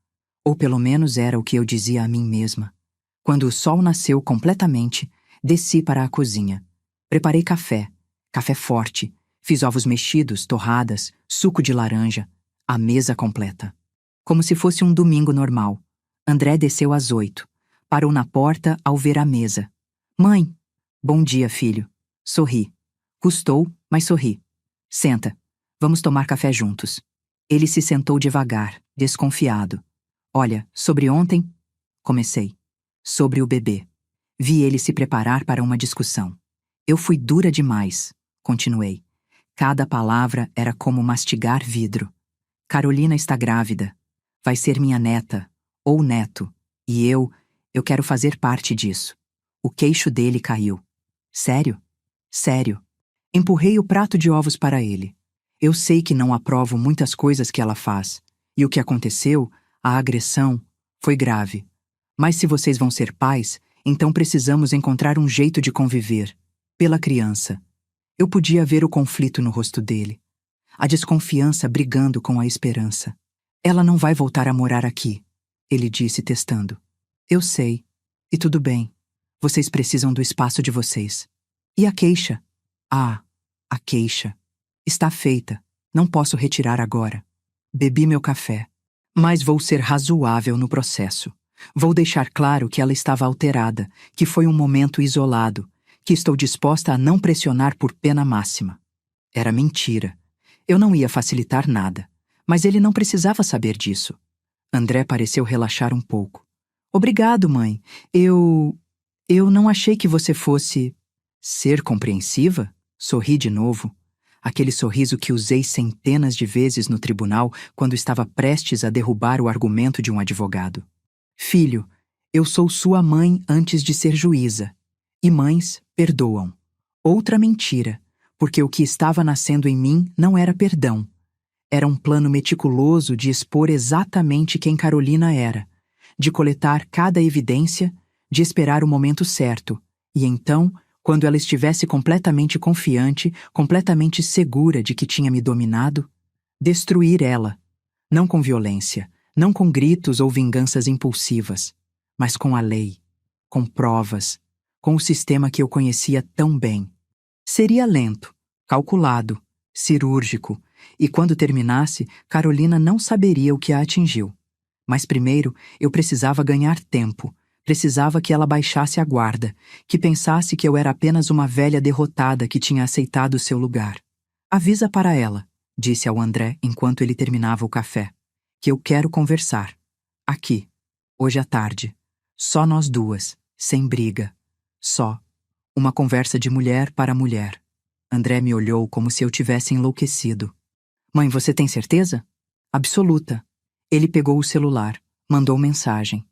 Ou pelo menos era o que eu dizia a mim mesma. Quando o sol nasceu completamente, desci para a cozinha. Preparei café, café forte, fiz ovos mexidos, torradas, suco de laranja, a mesa completa. Como se fosse um domingo normal. André desceu às 8. Parou na porta ao ver a mesa. Mãe! Bom dia, filho. Sorri. Custou, mas sorri. Senta. Vamos tomar café juntos. Ele se sentou devagar, desconfiado. Olha, sobre ontem... Comecei. Sobre o bebê. Vi ele se preparar para uma discussão. Eu fui dura demais. Continuei. Cada palavra era como mastigar vidro. Carolina está grávida. Vai ser minha neta, ou neto. E eu quero fazer parte disso. O queixo dele caiu. Sério? Sério. Empurrei o prato de ovos para ele. Eu sei que não aprovo muitas coisas que ela faz. E o que aconteceu, a agressão, foi grave. Mas se vocês vão ser pais, então precisamos encontrar um jeito de conviver. Pela criança. Eu podia ver o conflito no rosto dele. A desconfiança brigando com a esperança. Ela não vai voltar a morar aqui, ele disse testando. Eu sei. E tudo bem. Vocês precisam do espaço de vocês. E a queixa? Ah, a queixa. Está feita. Não posso retirar agora. Bebi meu café. Mas vou ser razoável no processo. Vou deixar claro que ela estava alterada, que foi um momento isolado, que estou disposta a não pressionar por pena máxima. Era mentira. Eu não ia facilitar nada. Mas ele não precisava saber disso. André pareceu relaxar um pouco. Obrigado, mãe. Eu não achei que você fosse... Ser compreensiva? Sorri de novo. Aquele sorriso que usei centenas de vezes no tribunal quando estava prestes a derrubar o argumento de um advogado. Filho, eu sou sua mãe antes de ser juíza. E mães perdoam. Outra mentira, porque o que estava nascendo em mim não era perdão. Era um plano meticuloso de expor exatamente quem Carolina era, de coletar cada evidência, de esperar o momento certo, e então, quando ela estivesse completamente confiante, completamente segura de que tinha me dominado, destruir ela, não com violência, não com gritos ou vinganças impulsivas, mas com a lei, com provas, com o sistema que eu conhecia tão bem. Seria lento, calculado, cirúrgico, e quando terminasse, Carolina não saberia o que a atingiu. Mas primeiro eu precisava ganhar tempo, precisava que ela baixasse a guarda, que pensasse que eu era apenas uma velha derrotada que tinha aceitado seu lugar. Avisa para ela, disse ao André enquanto ele terminava o café, que eu quero conversar. Aqui, hoje à tarde. Só nós duas, sem briga. Só. Uma conversa de mulher para mulher. André me olhou como se eu tivesse enlouquecido. Mãe, você tem certeza? Absoluta. Ele pegou o celular, mandou mensagem.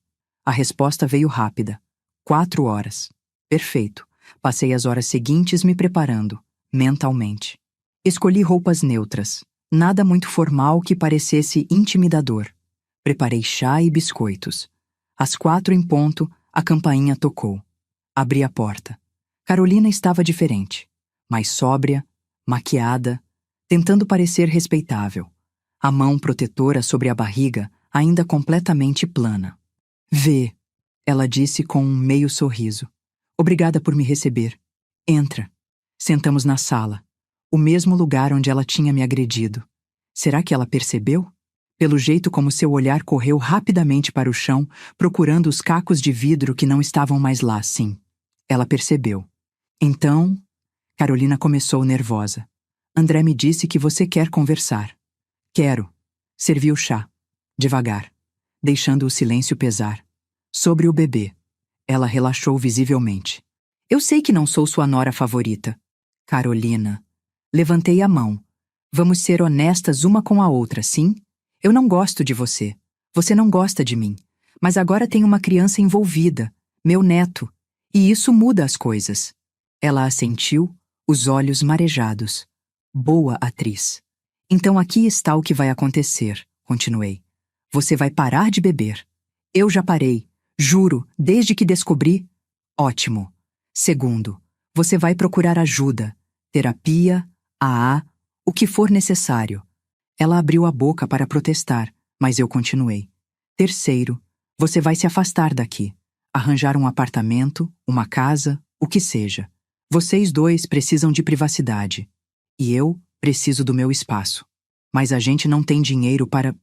A resposta veio rápida. 4 horas. Perfeito. Passei as horas seguintes me preparando, mentalmente. Escolhi roupas neutras, nada muito formal que parecesse intimidador. Preparei chá e biscoitos. Às 4 em ponto, a campainha tocou. Abri a porta. Carolina estava diferente, mais sóbria, maquiada, tentando parecer respeitável. A mão protetora sobre a barriga ainda completamente plana. Vê, ela disse com um meio sorriso. Obrigada por me receber. Entra. Sentamos na sala, o mesmo lugar onde ela tinha me agredido. Será que ela percebeu? Pelo jeito como seu olhar correu rapidamente para o chão, procurando os cacos de vidro que não estavam mais lá, sim. Ela percebeu. Então, Carolina começou nervosa. André me disse que você quer conversar. Quero. Servi o chá. Devagar, deixando o silêncio pesar. Sobre o bebê. Ela relaxou visivelmente. Eu sei que não sou sua nora favorita. Carolina. Levantei a mão. Vamos ser honestas uma com a outra, sim? Eu não gosto de você. Você não gosta de mim. Mas agora tem uma criança envolvida, meu neto. E isso muda as coisas. Ela assentiu, os olhos marejados. Boa atriz. Então aqui está o que vai acontecer, continuei. Você vai parar de beber. Eu já parei, juro, desde que descobri. Ótimo. Segundo, você vai procurar ajuda, terapia, AA, o que for necessário. Ela abriu a boca para protestar, mas eu continuei. Terceiro, você vai se afastar daqui, arranjar um apartamento, uma casa, o que seja. Vocês dois precisam de privacidade. E eu preciso do meu espaço. Mas a gente não tem dinheiro para...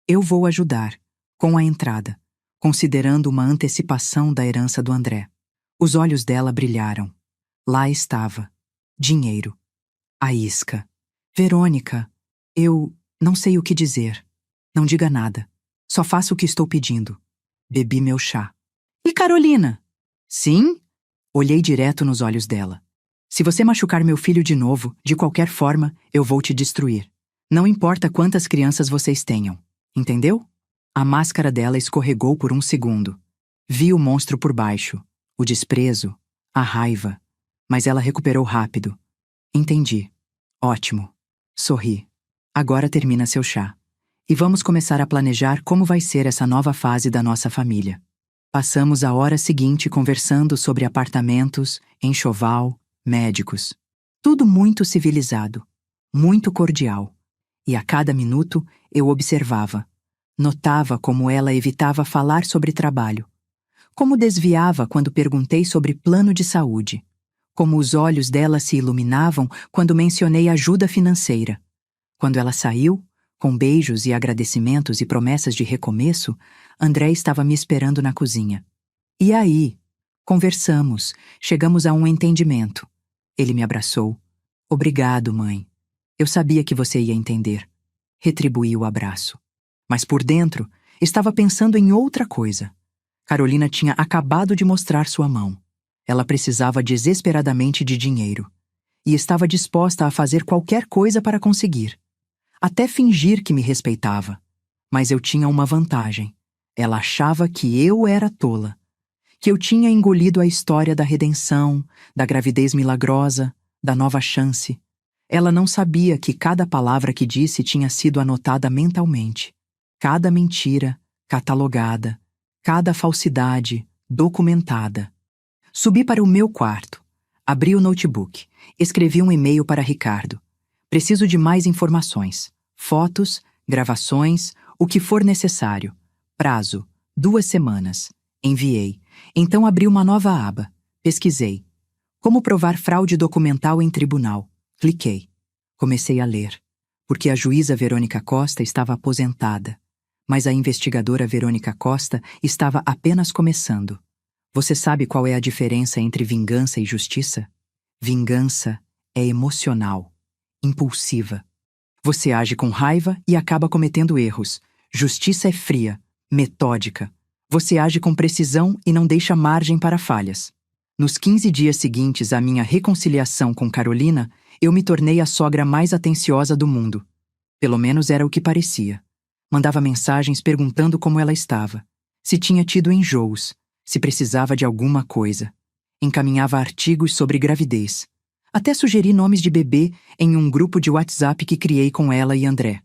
Eu vou ajudar, com a entrada, considerando uma antecipação da herança do André. Os olhos dela brilharam. Lá estava. Dinheiro. A isca. Verônica, eu não sei o que dizer. Não diga nada. Só faça o que estou pedindo. Bebi meu chá. E Carolina? Sim? Olhei direto nos olhos dela. Se você machucar meu filho de novo, de qualquer forma, eu vou te destruir. Não importa quantas crianças vocês tenham. Entendeu? A máscara dela escorregou por um segundo. Vi o monstro por baixo. O desprezo. A raiva. Mas ela recuperou rápido. Entendi. Ótimo. Sorri. Agora termina seu chá. E vamos começar a planejar como vai ser essa nova fase da nossa família. Passamos a hora seguinte conversando sobre apartamentos, enxoval, médicos. Tudo muito civilizado, muito cordial. E a cada minuto eu observava. Notava como ela evitava falar sobre trabalho. Como desviava quando perguntei sobre plano de saúde. Como os olhos dela se iluminavam quando mencionei ajuda financeira. Quando ela saiu, com beijos e agradecimentos e promessas de recomeço, André estava me esperando na cozinha. E aí? Conversamos, chegamos a um entendimento. Ele me abraçou. Obrigado, mãe. Eu sabia que você ia entender. Retribuí o abraço. Mas por dentro, estava pensando em outra coisa. Carolina tinha acabado de mostrar sua mão. Ela precisava desesperadamente de dinheiro. E estava disposta a fazer qualquer coisa para conseguir. Até fingir que me respeitava. Mas eu tinha uma vantagem. Ela achava que eu era tola. Que eu tinha engolido a história da redenção, da gravidez milagrosa, da nova chance. Ela não sabia que cada palavra que disse tinha sido anotada mentalmente. Cada mentira, catalogada. Cada falsidade, documentada. Subi para o meu quarto. Abri o notebook. Escrevi um e-mail para Ricardo. Preciso de mais informações. Fotos, gravações, o que for necessário. Prazo, 2 semanas. Enviei. Então abri uma nova aba. Pesquisei. Como provar fraude documental em tribunal. Cliquei. Comecei a ler. Porque a juíza Verônica Costa estava aposentada. Mas a investigadora Verônica Costa estava apenas começando. Você sabe qual é a diferença entre vingança e justiça? Vingança é emocional, impulsiva. Você age com raiva e acaba cometendo erros. Justiça é fria, metódica. Você age com precisão e não deixa margem para falhas. Nos 15 dias seguintes à minha reconciliação com Carolina, eu me tornei a sogra mais atenciosa do mundo. Pelo menos era o que parecia. Mandava mensagens perguntando como ela estava, se tinha tido enjoos, se precisava de alguma coisa. Encaminhava artigos sobre gravidez. Até sugeri nomes de bebê em um grupo de WhatsApp que criei com ela e André.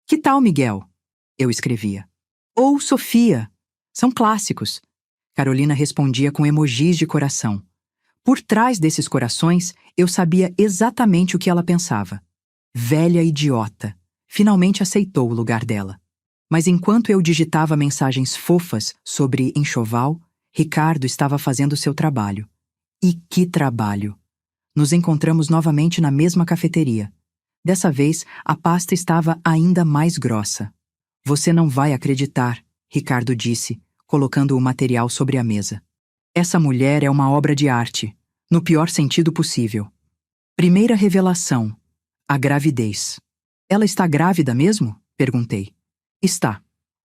Que tal, Miguel? Eu escrevia. Ou Sofia. São clássicos. Carolina respondia com emojis de coração. Por trás desses corações, eu sabia exatamente o que ela pensava. Velha idiota. Finalmente aceitou o lugar dela. Mas enquanto eu digitava mensagens fofas sobre enxoval, Ricardo estava fazendo seu trabalho. E que trabalho! Nos encontramos novamente na mesma cafeteria. Dessa vez, a pasta estava ainda mais grossa. Você não vai acreditar, Ricardo disse, colocando o material sobre a mesa. Essa mulher é uma obra de arte, no pior sentido possível. Primeira revelação: a gravidez. Ela está grávida mesmo? Perguntei. Está.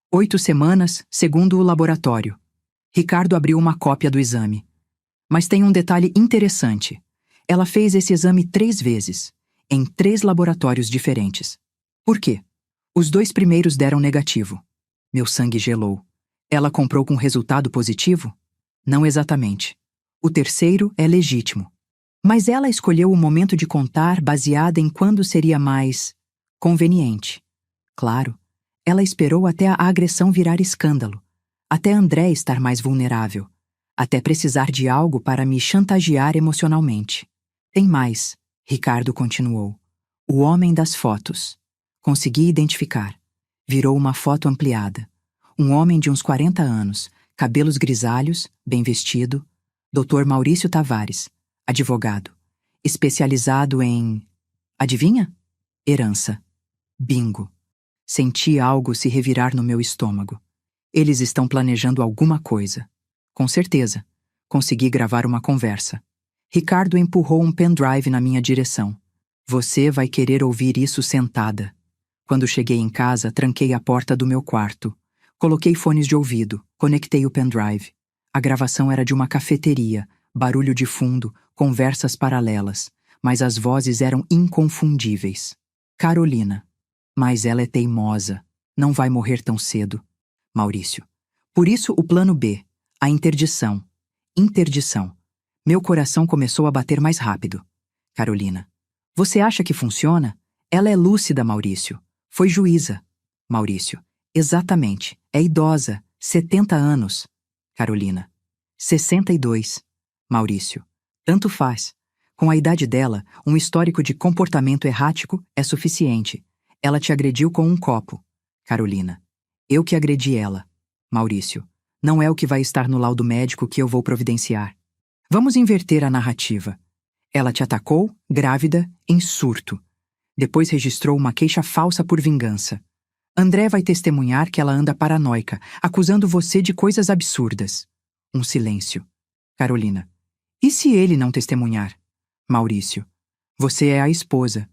8 semanas, segundo o laboratório. Ricardo abriu uma cópia do exame. Mas tem um detalhe interessante. Ela fez esse exame 3 vezes, em 3 laboratórios diferentes. Por quê? Os 2 primeiros deram negativo. Meu sangue gelou. Ela comprou com resultado positivo? Não exatamente. O terceiro é legítimo. Mas ela escolheu o momento de contar baseada em quando seria mais conveniente. Claro, ela esperou até a agressão virar escândalo, até André estar mais vulnerável, até precisar de algo para me chantagear emocionalmente. Tem mais, Ricardo continuou. O homem das fotos. Consegui identificar. Virou uma foto ampliada. Um homem de uns 40 anos, cabelos grisalhos, bem vestido, Dr. Maurício Tavares, advogado, especializado em... Adivinha? Herança. Bingo. Senti algo se revirar no meu estômago. Eles estão planejando alguma coisa. Com certeza. Consegui gravar uma conversa. Ricardo empurrou um pendrive na minha direção. Você vai querer ouvir isso sentada. Quando cheguei em casa, tranquei a porta do meu quarto. Coloquei fones de ouvido, conectei o pendrive. A gravação era de uma cafeteria, barulho de fundo, conversas paralelas, mas as vozes eram inconfundíveis. Carolina. Mas ela é teimosa. Não vai morrer tão cedo. Maurício. Por isso o plano B, a interdição. Interdição. Meu coração começou a bater mais rápido. Carolina. Você acha que funciona? Ela é lúcida, Maurício. Foi juíza. Maurício. Exatamente. É idosa. 70 anos. Carolina. 62. Maurício. Tanto faz. Com a idade dela, um histórico de comportamento errático é suficiente. Ela te agrediu com um copo. Carolina. Eu que agredi ela. Maurício. Não é o que vai estar no laudo médico que eu vou providenciar. Vamos inverter a narrativa. Ela te atacou, grávida, em surto. Depois registrou uma queixa falsa por vingança. André vai testemunhar que ela anda paranoica, acusando você de coisas absurdas. Um silêncio. Carolina. E se ele não testemunhar? Maurício. Você é a esposa.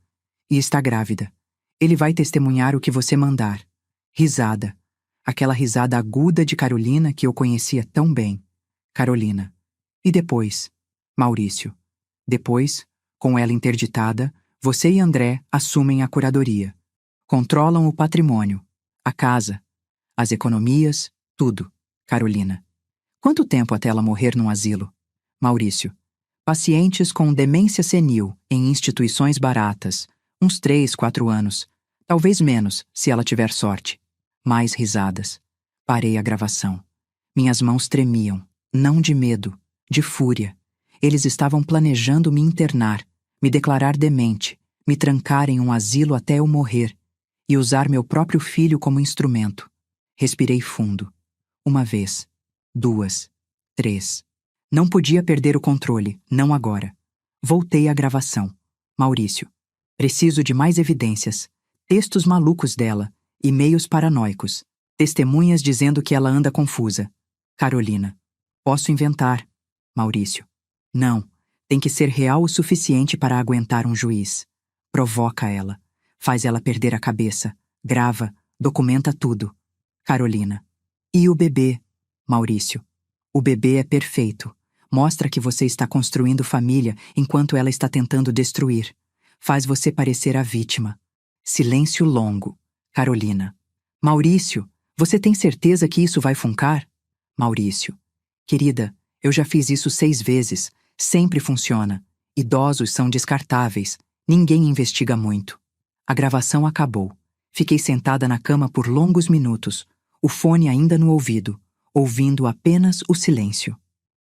E está grávida. Ele vai testemunhar o que você mandar. Risada. Aquela risada aguda de Carolina que eu conhecia tão bem. Carolina. E depois? Maurício. Depois, com ela interditada, você e André assumem a curadoria. Controlam o patrimônio, a casa, as economias, tudo. Carolina. Quanto tempo até ela morrer num asilo? Maurício. Pacientes com demência senil em instituições baratas, uns 3, 4 anos. Talvez menos, se ela tiver sorte. Mais risadas. Parei a gravação. Minhas mãos tremiam, não de medo, de fúria. Eles estavam planejando me internar, me declarar demente, me trancar em um asilo até eu morrer e usar meu próprio filho como instrumento. Respirei fundo. 1 vez, 2, 3. Não podia perder o controle, não agora. Voltei à gravação. Maurício. Preciso de mais evidências. Textos malucos dela, e-mails paranoicos, testemunhas dizendo que ela anda confusa. Carolina. Posso inventar. Maurício. Não, tem que ser real o suficiente para aguentar um juiz. Provoca ela. Faz ela perder a cabeça. Grava, documenta tudo. Carolina. E o bebê? Maurício. O bebê é perfeito. Mostra que você está construindo família enquanto ela está tentando destruir. Faz você parecer a vítima. Silêncio longo. Carolina. Maurício, você tem certeza que isso vai funcar? Maurício. Querida, eu já fiz isso 6 vezes. Sempre funciona. Idosos são descartáveis. Ninguém investiga muito. A gravação acabou. Fiquei sentada na cama por longos minutos, o fone ainda no ouvido, ouvindo apenas o silêncio.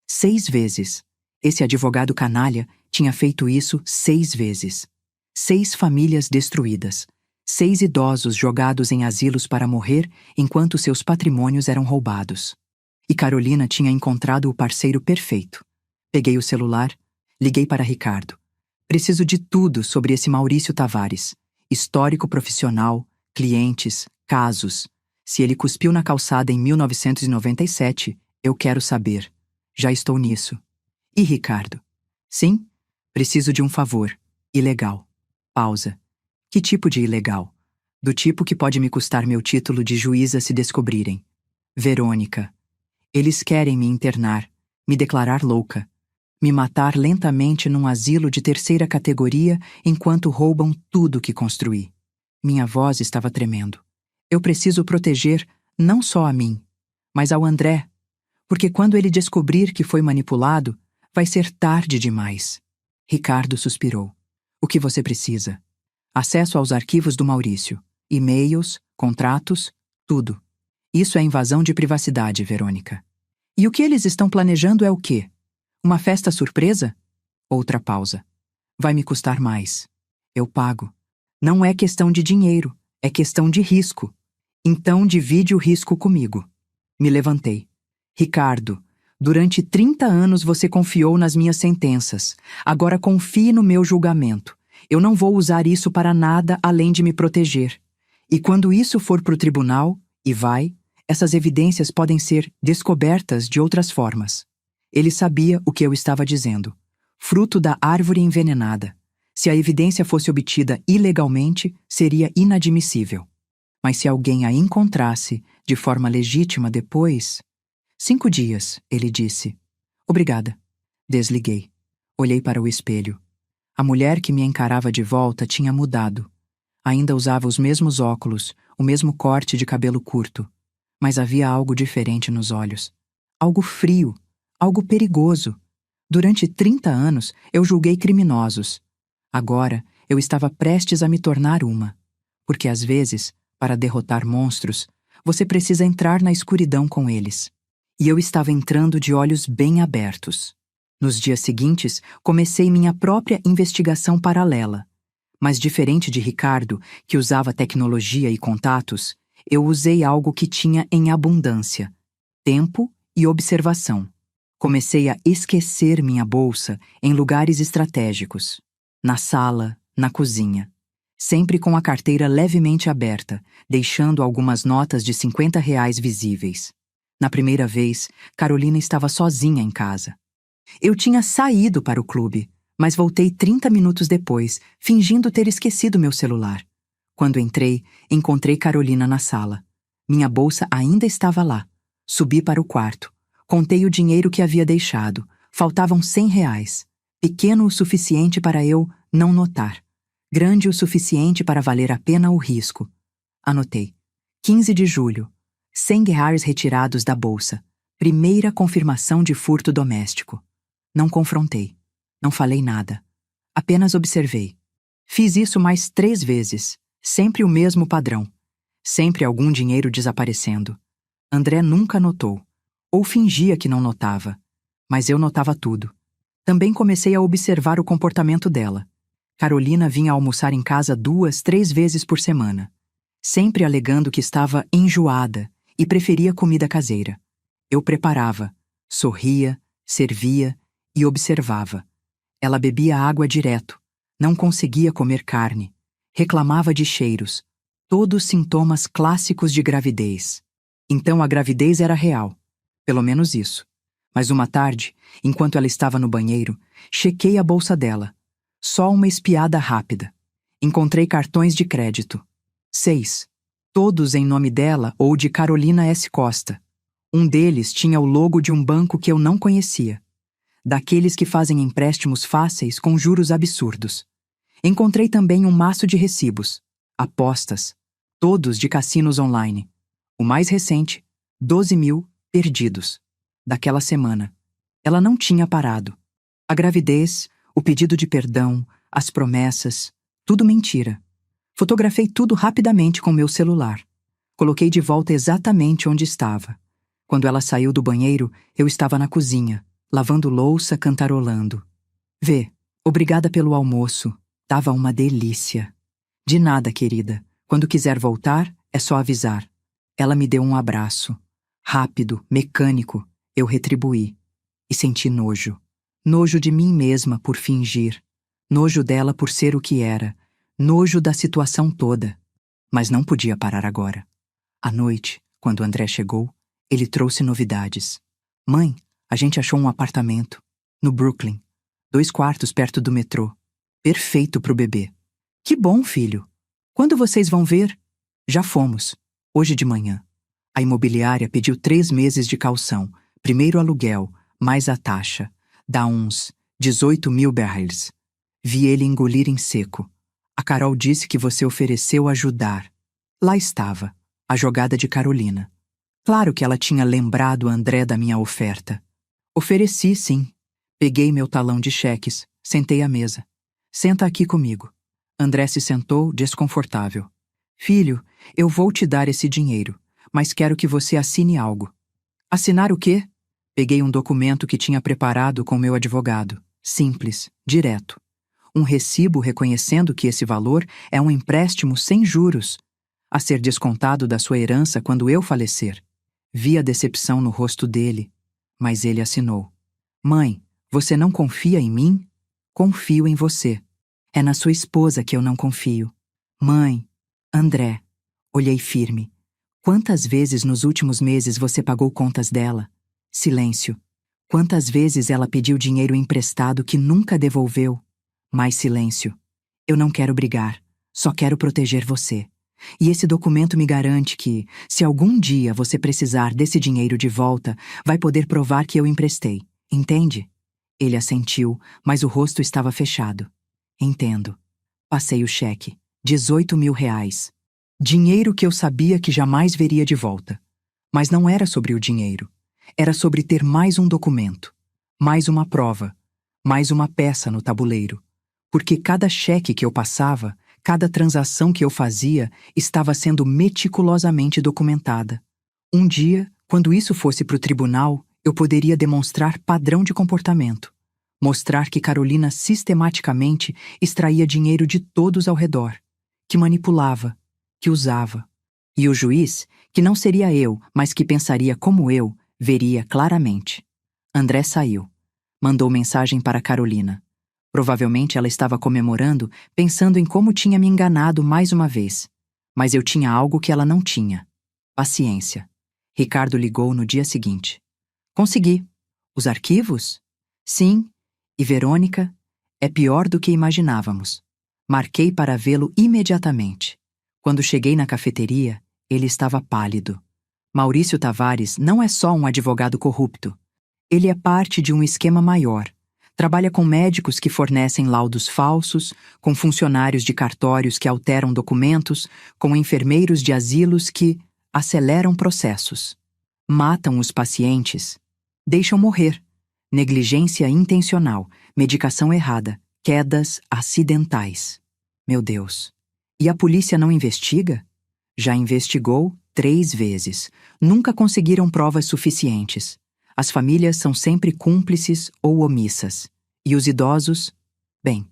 6 vezes. Esse advogado canalha tinha feito isso 6 vezes. 6 famílias destruídas. 6 idosos jogados em asilos para morrer enquanto seus patrimônios eram roubados. E Carolina tinha encontrado o parceiro perfeito. Peguei o celular, liguei para Ricardo. Preciso de tudo sobre esse Maurício Tavares. Histórico profissional, clientes, casos. Se ele cuspiu na calçada em 1997, eu quero saber. Já estou nisso. E Ricardo? Sim? Preciso de um favor. Ilegal. Pausa. Que tipo de ilegal? Do tipo que pode me custar meu título de juíza se descobrirem. Verônica. Eles querem me internar, me declarar louca. Me matar lentamente num asilo de 3ª categoria enquanto roubam tudo que construí. Minha voz estava tremendo. Eu preciso proteger não só a mim, mas ao André, porque quando ele descobrir que foi manipulado, vai ser tarde demais. Ricardo suspirou. O que você precisa? Acesso aos arquivos do Maurício, e-mails, contratos, tudo. Isso é invasão de privacidade, Verônica. E o que eles estão planejando é o quê? Uma festa surpresa? Outra pausa. Vai me custar mais. Eu pago. Não é questão de dinheiro, é questão de risco. Então divide o risco comigo. Me levantei. Ricardo, durante 30 anos você confiou nas minhas sentenças. Agora confie no meu julgamento. Eu não vou usar isso para nada além de me proteger. E quando isso for para o tribunal, e vai, essas evidências podem ser descobertas de outras formas. Ele sabia o que eu estava dizendo. Fruto da árvore envenenada. Se a evidência fosse obtida ilegalmente, seria inadmissível. Mas se alguém a encontrasse de forma legítima depois... 5 dias, ele disse. Obrigada. Desliguei. Olhei para o espelho. A mulher que me encarava de volta tinha mudado. Ainda usava os mesmos óculos, o mesmo corte de cabelo curto. Mas havia algo diferente nos olhos. Algo frio, algo perigoso. Durante 30 anos, eu julguei criminosos. Agora, eu estava prestes a me tornar uma. Porque às vezes, para derrotar monstros, você precisa entrar na escuridão com eles. E eu estava entrando de olhos bem abertos. Nos dias seguintes, comecei minha própria investigação paralela. Mas diferente de Ricardo, que usava tecnologia e contatos, eu usei algo que tinha em abundância: tempo e observação. Comecei a esquecer minha bolsa em lugares estratégicos. Na sala, na cozinha. Sempre com a carteira levemente aberta, deixando algumas notas de R$ 50 visíveis. Na primeira vez, Carolina estava sozinha em casa. Eu tinha saído para o clube, mas voltei 30 minutos depois, fingindo ter esquecido meu celular. Quando entrei, encontrei Carolina na sala. Minha bolsa ainda estava lá. Subi para o quarto. Contei o dinheiro que havia deixado. Faltavam R$ 100. Pequeno o suficiente para eu não notar. Grande o suficiente para valer a pena o risco. Anotei. 15 de julho. R$ 100 retirados da bolsa. Primeira confirmação de furto doméstico. Não confrontei. Não falei nada. Apenas observei. Fiz isso mais 3 vezes. Sempre o mesmo padrão. Sempre algum dinheiro desaparecendo. André nunca notou. Ou fingia que não notava. Mas eu notava tudo. Também comecei a observar o comportamento dela. Carolina vinha almoçar em casa 2, 3 vezes por semana. Sempre alegando que estava enjoada e preferia comida caseira. Eu preparava, sorria, servia e observava. Ela bebia água direto, não conseguia comer carne, reclamava de cheiros, todos sintomas clássicos de gravidez. Então a gravidez era real, pelo menos isso. Mas uma tarde, enquanto ela estava no banheiro, chequei a bolsa dela. Só uma espiada rápida. Encontrei cartões de crédito. 6. Todos em nome dela ou de Carolina S. Costa. Um deles tinha o logo de um banco que eu não conhecia. Daqueles que fazem empréstimos fáceis com juros absurdos. Encontrei também um maço de recibos. Apostas. Todos de cassinos online. O mais recente, 12.000 perdidos. Daquela semana. Ela não tinha parado. A gravidez, o pedido de perdão, as promessas, tudo mentira. Fotografei tudo rapidamente com meu celular. Coloquei de volta exatamente onde estava. Quando ela saiu do banheiro, eu estava na cozinha, lavando louça, cantarolando. Vê, obrigada pelo almoço. Tava uma delícia. De nada, querida. Quando quiser voltar, é só avisar. Ela me deu um abraço. Rápido, mecânico, eu retribuí. E senti nojo. Nojo de mim mesma por fingir. Nojo dela por ser o que era. Nojo da situação toda. Mas não podia parar agora. À noite, quando André chegou, ele trouxe novidades. Mãe, a gente achou um apartamento. No Brooklyn. 2 quartos perto do metrô. Perfeito pro bebê. Que bom, filho. Quando vocês vão ver? Já fomos. Hoje de manhã. A imobiliária pediu 3 meses de caução. Primeiro aluguel, mais a taxa. Dá uns 18.000 barris. Vi ele engolir em seco. A Carol disse que você ofereceu ajudar. Lá estava, a jogada de Carolina. Claro que ela tinha lembrado André da minha oferta. Ofereci, sim. Peguei meu talão de cheques, sentei à mesa. Senta aqui comigo. André se sentou, desconfortável. Filho, eu vou te dar esse dinheiro, mas quero que você assine algo. Assinar o quê? Peguei um documento que tinha preparado com meu advogado. Simples, direto. Um recibo reconhecendo que esse valor é um empréstimo sem juros, a ser descontado da sua herança quando eu falecer. Vi a decepção no rosto dele, mas ele assinou. Mãe, você não confia em mim? Confio em você. É na sua esposa que eu não confio. Mãe, André. Olhei firme. Quantas vezes nos últimos meses você pagou contas dela? Silêncio. Quantas vezes ela pediu dinheiro emprestado que nunca devolveu? Mais silêncio. Eu não quero brigar, só quero proteger você. E esse documento me garante que, se algum dia você precisar desse dinheiro de volta, vai poder provar que eu emprestei. Entende? Ele assentiu, mas o rosto estava fechado. Entendo. Passei o cheque. 18.000 reais. Dinheiro que eu sabia que jamais veria de volta. Mas não era sobre o dinheiro. Era sobre ter mais um documento, mais uma prova, mais uma peça no tabuleiro. Porque cada cheque que eu passava, cada transação que eu fazia, estava sendo meticulosamente documentada. Um dia, quando isso fosse para o tribunal, eu poderia demonstrar padrão de comportamento. Mostrar que Carolina sistematicamente extraía dinheiro de todos ao redor, que manipulava, que usava. E o juiz, que não seria eu, mas que pensaria como eu, veria claramente. André saiu. Mandou mensagem para Carolina. Provavelmente ela estava comemorando, pensando em como tinha me enganado mais uma vez. Mas eu tinha algo que ela não tinha. Paciência. Ricardo ligou no dia seguinte. Consegui. Os arquivos? Sim. E Verônica? É pior do que imaginávamos. Marquei para vê-lo imediatamente. Quando cheguei na cafeteria, ele estava pálido. Maurício Tavares não é só um advogado corrupto. Ele é parte de um esquema maior. Trabalha com médicos que fornecem laudos falsos, com funcionários de cartórios que alteram documentos, com enfermeiros de asilos que aceleram processos. Matam os pacientes. Deixam morrer. Negligência intencional, medicação errada, quedas acidentais. Meu Deus. E a polícia não investiga? Já investigou 3 vezes. Nunca conseguiram provas suficientes. As famílias são sempre cúmplices ou omissas. E os idosos, bem,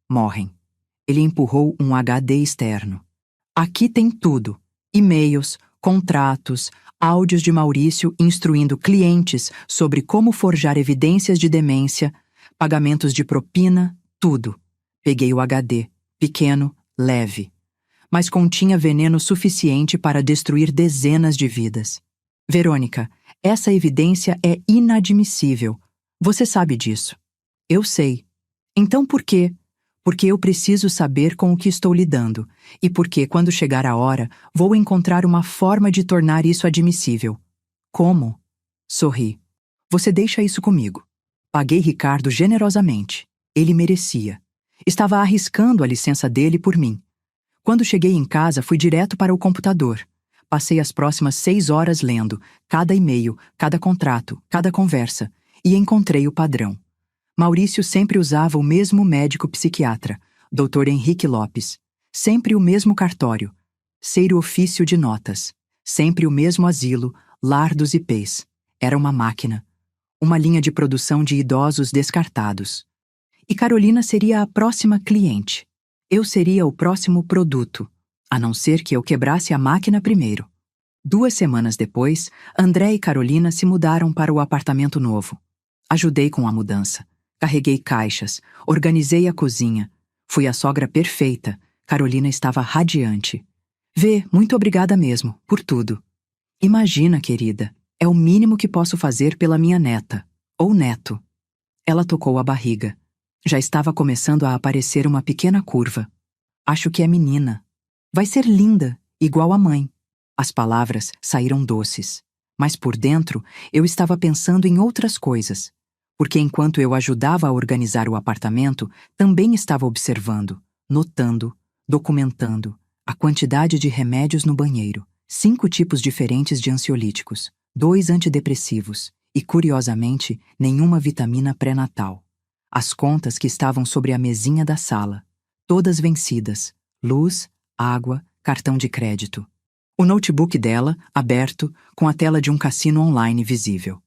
morrem. Ele empurrou um HD externo. Aqui tem tudo. E-mails, contratos, áudios de Maurício instruindo clientes sobre como forjar evidências de demência, pagamentos de propina, tudo. Peguei o HD, pequeno, leve. Mas continha veneno suficiente para destruir dezenas de vidas. Verônica, essa evidência é inadmissível. Você sabe disso. Eu sei. Então por quê? Porque eu preciso saber com o que estou lidando, e porque, quando chegar a hora, vou encontrar uma forma de tornar isso admissível. Como? Sorri. Você deixa isso comigo. Paguei Ricardo generosamente. Ele merecia. Estava arriscando a licença dele por mim. Quando cheguei em casa, fui direto para o computador. Passei as próximas 6 horas lendo, cada e-mail, cada contrato, cada conversa, e encontrei o padrão. Maurício sempre usava o mesmo médico psiquiatra, Dr. Henrique Lopes. Sempre o mesmo cartório. Ser o ofício de notas. Sempre o mesmo asilo, lar dos IPs. Era uma máquina. Uma linha de produção de idosos descartados. E Carolina seria a próxima cliente. Eu seria o próximo produto, a não ser que eu quebrasse a máquina primeiro. 2 semanas depois, André e Carolina se mudaram para o apartamento novo. Ajudei com a mudança. Carreguei caixas, organizei a cozinha. Fui a sogra perfeita. Carolina estava radiante. Vê, muito obrigada mesmo, por tudo. Imagina, querida, é o mínimo que posso fazer pela minha neta, ou neto. Ela tocou a barriga. Já estava começando a aparecer uma pequena curva. Acho que é menina. Vai ser linda, igual a mãe. As palavras saíram doces. Mas por dentro, eu estava pensando em outras coisas. Porque enquanto eu ajudava a organizar o apartamento, também estava observando, notando, documentando a quantidade de remédios no banheiro, 5 tipos diferentes de ansiolíticos, 2 antidepressivos e, curiosamente, nenhuma vitamina pré-natal. As contas que estavam sobre a mesinha da sala, todas vencidas, luz, água, cartão de crédito. O notebook dela, aberto, com a tela de um cassino online visível.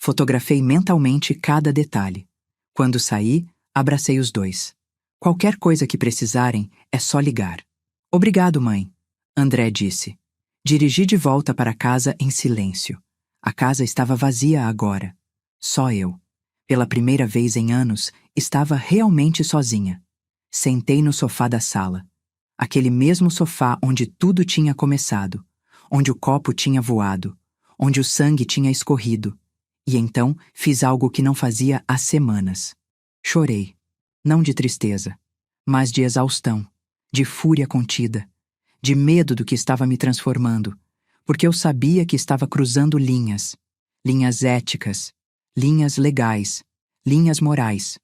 Fotografei mentalmente cada detalhe. Quando saí, abracei os 2. Qualquer coisa que precisarem, é só ligar. Obrigado, mãe, André disse. Dirigi de volta para casa em silêncio. A casa estava vazia agora. Só eu. Pela primeira vez em anos, estava realmente sozinha. Sentei no sofá da sala. Aquele mesmo sofá onde tudo tinha começado, onde o copo tinha voado, onde o sangue tinha escorrido. E então fiz algo que não fazia há semanas. Chorei. Não de tristeza, mas de exaustão, de fúria contida, de medo do que estava me transformando, porque eu sabia que estava cruzando linhas, linhas éticas, linhas legais, linhas morais.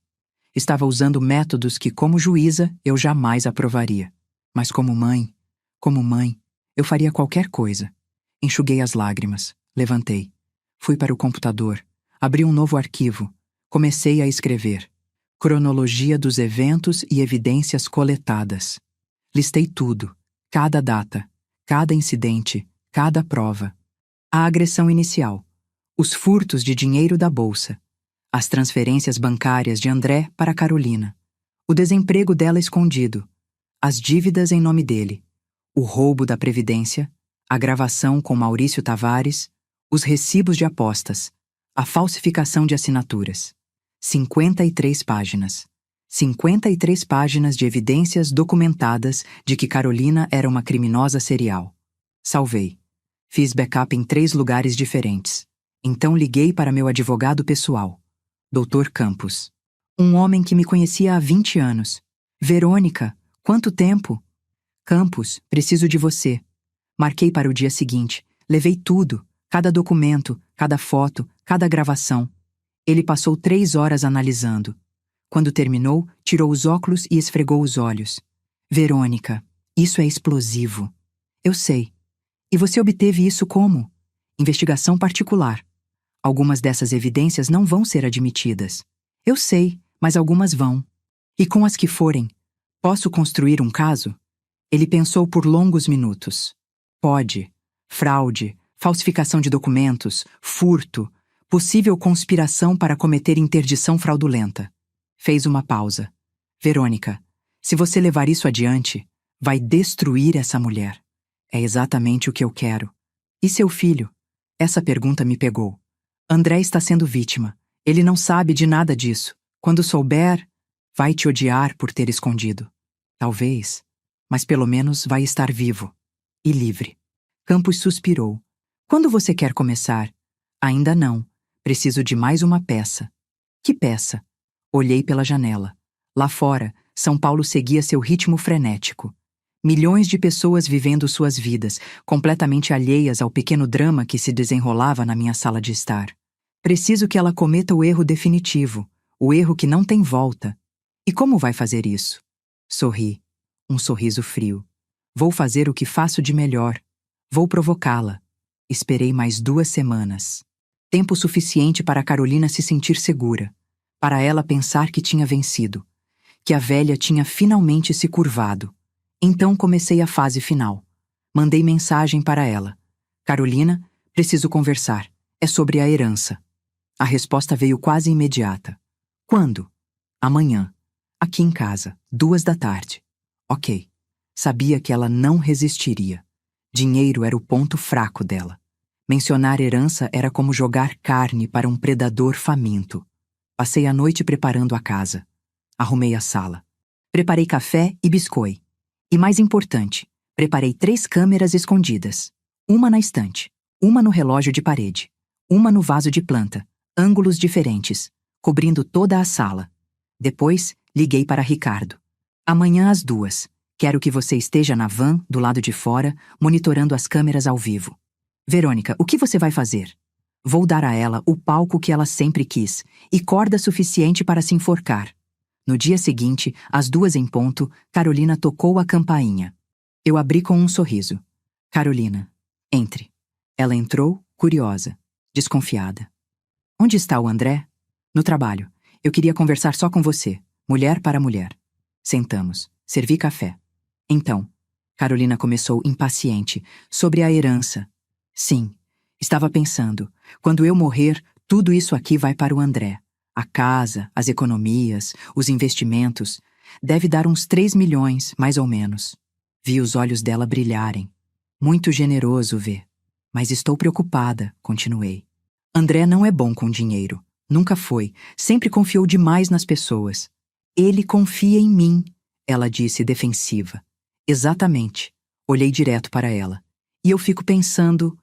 Estava usando métodos que, como juíza, eu jamais aprovaria. Mas como mãe, eu faria qualquer coisa. Enxuguei as lágrimas, levantei. Fui para o computador, abri um novo arquivo, comecei a escrever. Cronologia dos eventos e evidências coletadas. Listei tudo, cada data, cada incidente, cada prova. A agressão inicial, os furtos de dinheiro da bolsa, as transferências bancárias de André para Carolina, o desemprego dela escondido, as dívidas em nome dele, o roubo da Previdência, a gravação com Maurício Tavares, os recibos de apostas, a falsificação de assinaturas. 53 páginas. 53 páginas de evidências documentadas de que Carolina era uma criminosa serial. Salvei. Fiz backup em 3 lugares diferentes. Então liguei para meu advogado pessoal, Dr. Campos. Um homem que me conhecia há 20 anos. Verônica, quanto tempo? Campos, preciso de você. Marquei para o dia seguinte. Levei tudo, cada documento, cada foto, cada gravação. Ele passou 3 horas analisando. Quando terminou, tirou os óculos e esfregou os olhos. Verônica, isso é explosivo. Eu sei. E você obteve isso como? Investigação particular. Algumas dessas evidências não vão ser admitidas. Eu sei, mas algumas vão. E com as que forem, posso construir um caso? Ele pensou por longos minutos. Pode. Fraude, falsificação de documentos, furto, possível conspiração para cometer interdição fraudulenta. Fez uma pausa. Verônica, se você levar isso adiante, vai destruir essa mulher. É exatamente o que eu quero. E seu filho? Essa pergunta me pegou. André está sendo vítima. Ele não sabe de nada disso. Quando souber, vai te odiar por ter escondido. Talvez, mas pelo menos vai estar vivo. E livre. Campos suspirou. Quando você quer começar? Ainda não. Preciso de mais uma peça. Que peça? Olhei pela janela. Lá fora, São Paulo seguia seu ritmo frenético. Milhões de pessoas vivendo suas vidas, completamente alheias ao pequeno drama que se desenrolava na minha sala de estar. Preciso que ela cometa o erro definitivo, o erro que não tem volta. E como vai fazer isso? Sorri. Um sorriso frio. Vou fazer o que faço de melhor. Vou provocá-la. Esperei mais 2 semanas. Tempo suficiente para Carolina se sentir segura, para ela pensar que tinha vencido, que a velha tinha finalmente se curvado. Então comecei a fase final. Mandei mensagem para ela. Carolina, preciso conversar. É sobre a herança. A resposta veio quase imediata. Quando? Amanhã. Aqui em casa, 2 da tarde. Ok. Sabia que ela não resistiria. Dinheiro era o ponto fraco dela. Mencionar herança era como jogar carne para um predador faminto. Passei a noite preparando a casa. Arrumei a sala. Preparei café e biscoito. E mais importante, preparei 3 câmeras escondidas. Uma na estante, uma no relógio de parede, uma no vaso de planta, ângulos diferentes, cobrindo toda a sala. Depois, liguei para Ricardo. Amanhã às 2, quero que você esteja na van, do lado de fora, monitorando as câmeras ao vivo. Verônica, o que você vai fazer? Vou dar a ela o palco que ela sempre quis e corda suficiente para se enforcar. No dia seguinte, às 2 em ponto, Carolina tocou a campainha. Eu abri com um sorriso. Carolina, entre. Ela entrou, curiosa, desconfiada. Onde está o André? No trabalho. Eu queria conversar só com você, mulher para mulher. Sentamos. Servi café. Então, Carolina começou impaciente, sobre a herança. Sim, estava pensando, quando eu morrer, tudo isso aqui vai para o André. A casa, as economias, os investimentos. Deve dar uns 3 milhões, mais ou menos. Vi os olhos dela brilharem. Muito generoso, vê. Mas estou preocupada, continuei. André não é bom com dinheiro. Nunca foi. Sempre confiou demais nas pessoas. Ele confia em mim, ela disse defensiva. Exatamente. Olhei direto para ela. E eu fico pensando,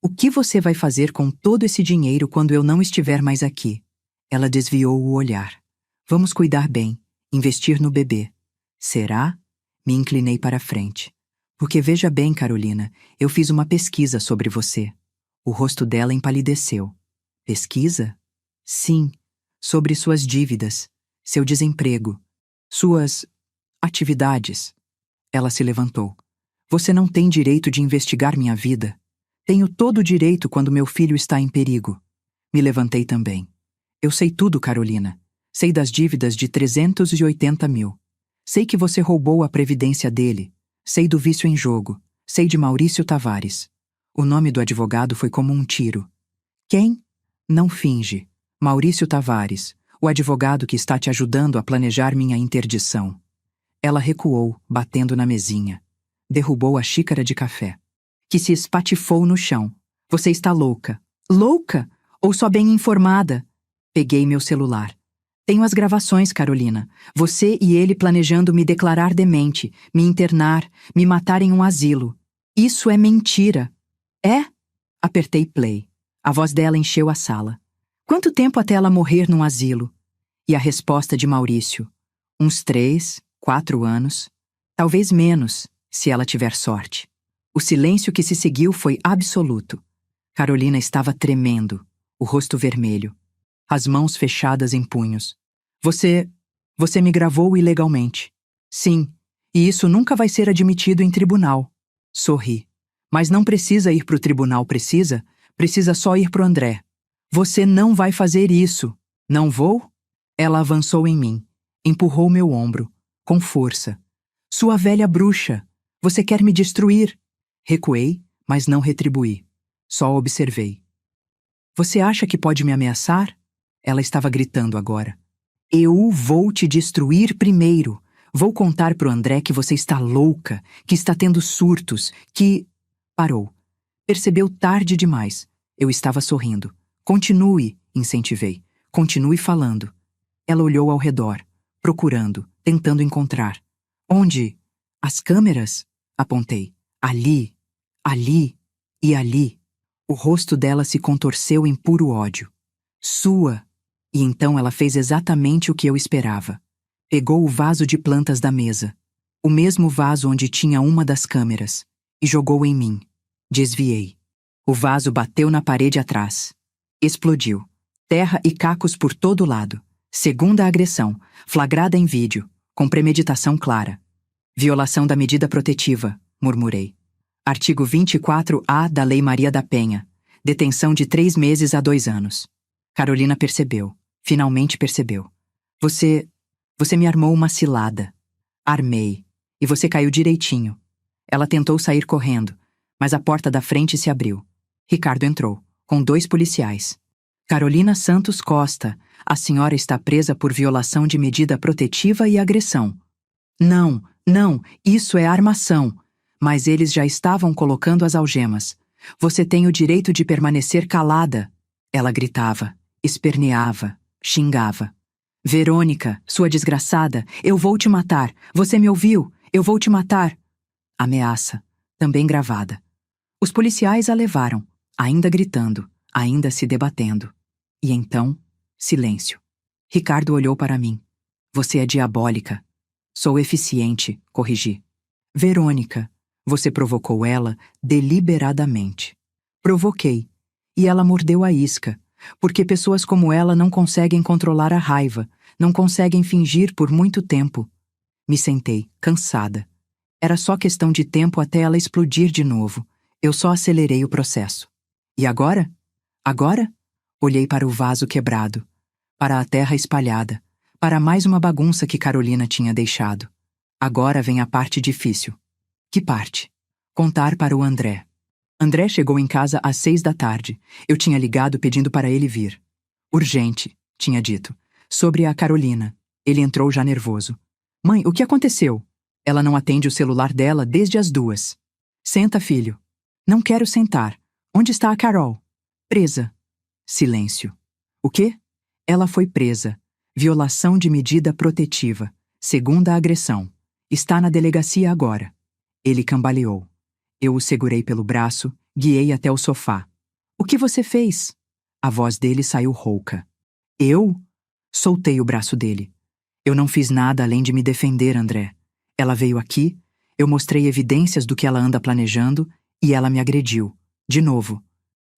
o que você vai fazer com todo esse dinheiro quando eu não estiver mais aqui? Ela desviou o olhar. Vamos cuidar bem, investir no bebê. Será? Me inclinei para a frente. Porque veja bem, Carolina, eu fiz uma pesquisa sobre você. O rosto dela empalideceu. Pesquisa? Sim, sobre suas dívidas, seu desemprego, suas atividades. Ela se levantou. Você não tem direito de investigar minha vida. Tenho todo o direito quando meu filho está em perigo. Me levantei também. Eu sei tudo, Carolina. Sei das dívidas de 380 mil. Sei que você roubou a previdência dele. Sei do vício em jogo. Sei de Maurício Tavares. O nome do advogado foi como um tiro. Quem? Não finge. Maurício Tavares, o advogado que está te ajudando a planejar minha interdição. Ela recuou, batendo na mesinha. Derrubou a xícara de café, que se espatifou no chão. Você está louca. Louca? Ou só bem informada? Peguei meu celular. Tenho as gravações, Carolina. Você e ele planejando me declarar demente, me internar, me matar em um asilo. Isso é mentira. É? Apertei play. A voz dela encheu a sala. Quanto tempo até ela morrer num asilo? E a resposta de Maurício. Uns 3, 4 anos. Talvez menos, se ela tiver sorte. O silêncio que se seguiu foi absoluto. Carolina estava tremendo, o rosto vermelho, as mãos fechadas em punhos. Você me gravou ilegalmente. Sim, e isso nunca vai ser admitido em tribunal. Sorri. Mas não precisa ir pro tribunal, precisa? Precisa só ir pro André. Você não vai fazer isso. Não vou? Ela avançou em mim, empurrou meu ombro, com força. Sua velha bruxa, você quer me destruir? Recuei, mas não retribuí. Só observei. Você acha que pode me ameaçar? Ela estava gritando agora. Eu vou te destruir primeiro. Vou contar pro André que você está louca, que está tendo surtos, que... Parou. Percebeu tarde demais. Eu estava sorrindo. Continue, incentivei. Continue falando. Ela olhou ao redor, procurando, tentando encontrar. Onde? As câmeras? Apontei. Ali, ali e ali. O rosto dela se contorceu em puro ódio. Sua! E então ela fez exatamente o que eu esperava. Pegou o vaso de plantas da mesa, o mesmo vaso onde tinha uma das câmeras, e jogou em mim. Desviei. O vaso bateu na parede atrás. Explodiu. Terra e cacos por todo lado. Segunda agressão, flagrada em vídeo, com premeditação clara. Violação da medida protetiva, murmurei. Artigo 24-A da Lei Maria da Penha. Detenção de 3 meses a 2 anos. Carolina percebeu. Finalmente percebeu. Você me armou uma cilada. Armei. E você caiu direitinho. Ela tentou sair correndo, mas a porta da frente se abriu. Ricardo entrou, com 2 policiais. Carolina Santos Costa, a senhora está presa por violação de medida protetiva e agressão. Não, isso é armação. Mas eles já estavam colocando as algemas. Você tem o direito de permanecer calada. Ela gritava, esperneava, xingava. Verônica, sua desgraçada, eu vou te matar. Você me ouviu? Eu vou te matar. Ameaça, também gravada. Os policiais a levaram, ainda gritando, ainda se debatendo. E então, silêncio. Ricardo olhou para mim. Você é diabólica. Sou eficiente, corrigi. Verônica, você provocou ela deliberadamente. Provoquei. E ela mordeu a isca, porque pessoas como ela não conseguem controlar a raiva, não conseguem fingir por muito tempo. Me sentei, cansada. Era só questão de tempo até ela explodir de novo. Eu só acelerei o processo. E agora? Agora? Olhei para o vaso quebrado, para a terra espalhada, para mais uma bagunça que Carolina tinha deixado. Agora vem a parte difícil. Que parte? Contar para o André. André chegou em casa às 6 da tarde. Eu tinha ligado pedindo para ele vir. Urgente, tinha dito. Sobre a Carolina. Ele entrou já nervoso. Mãe, o que aconteceu? Ela não atende o celular dela desde as 2. Senta, filho. Não quero sentar. Onde está a Carol? Presa. Silêncio. O quê? Ela foi presa. Violação de medida protetiva. Segunda agressão. Está na delegacia agora. Ele cambaleou. Eu o segurei pelo braço, guiei até o sofá. O que você fez? A voz dele saiu rouca. Eu? Soltei o braço dele. Eu não fiz nada além de me defender, André. Ela veio aqui, eu mostrei evidências do que ela anda planejando e ela me agrediu. De novo.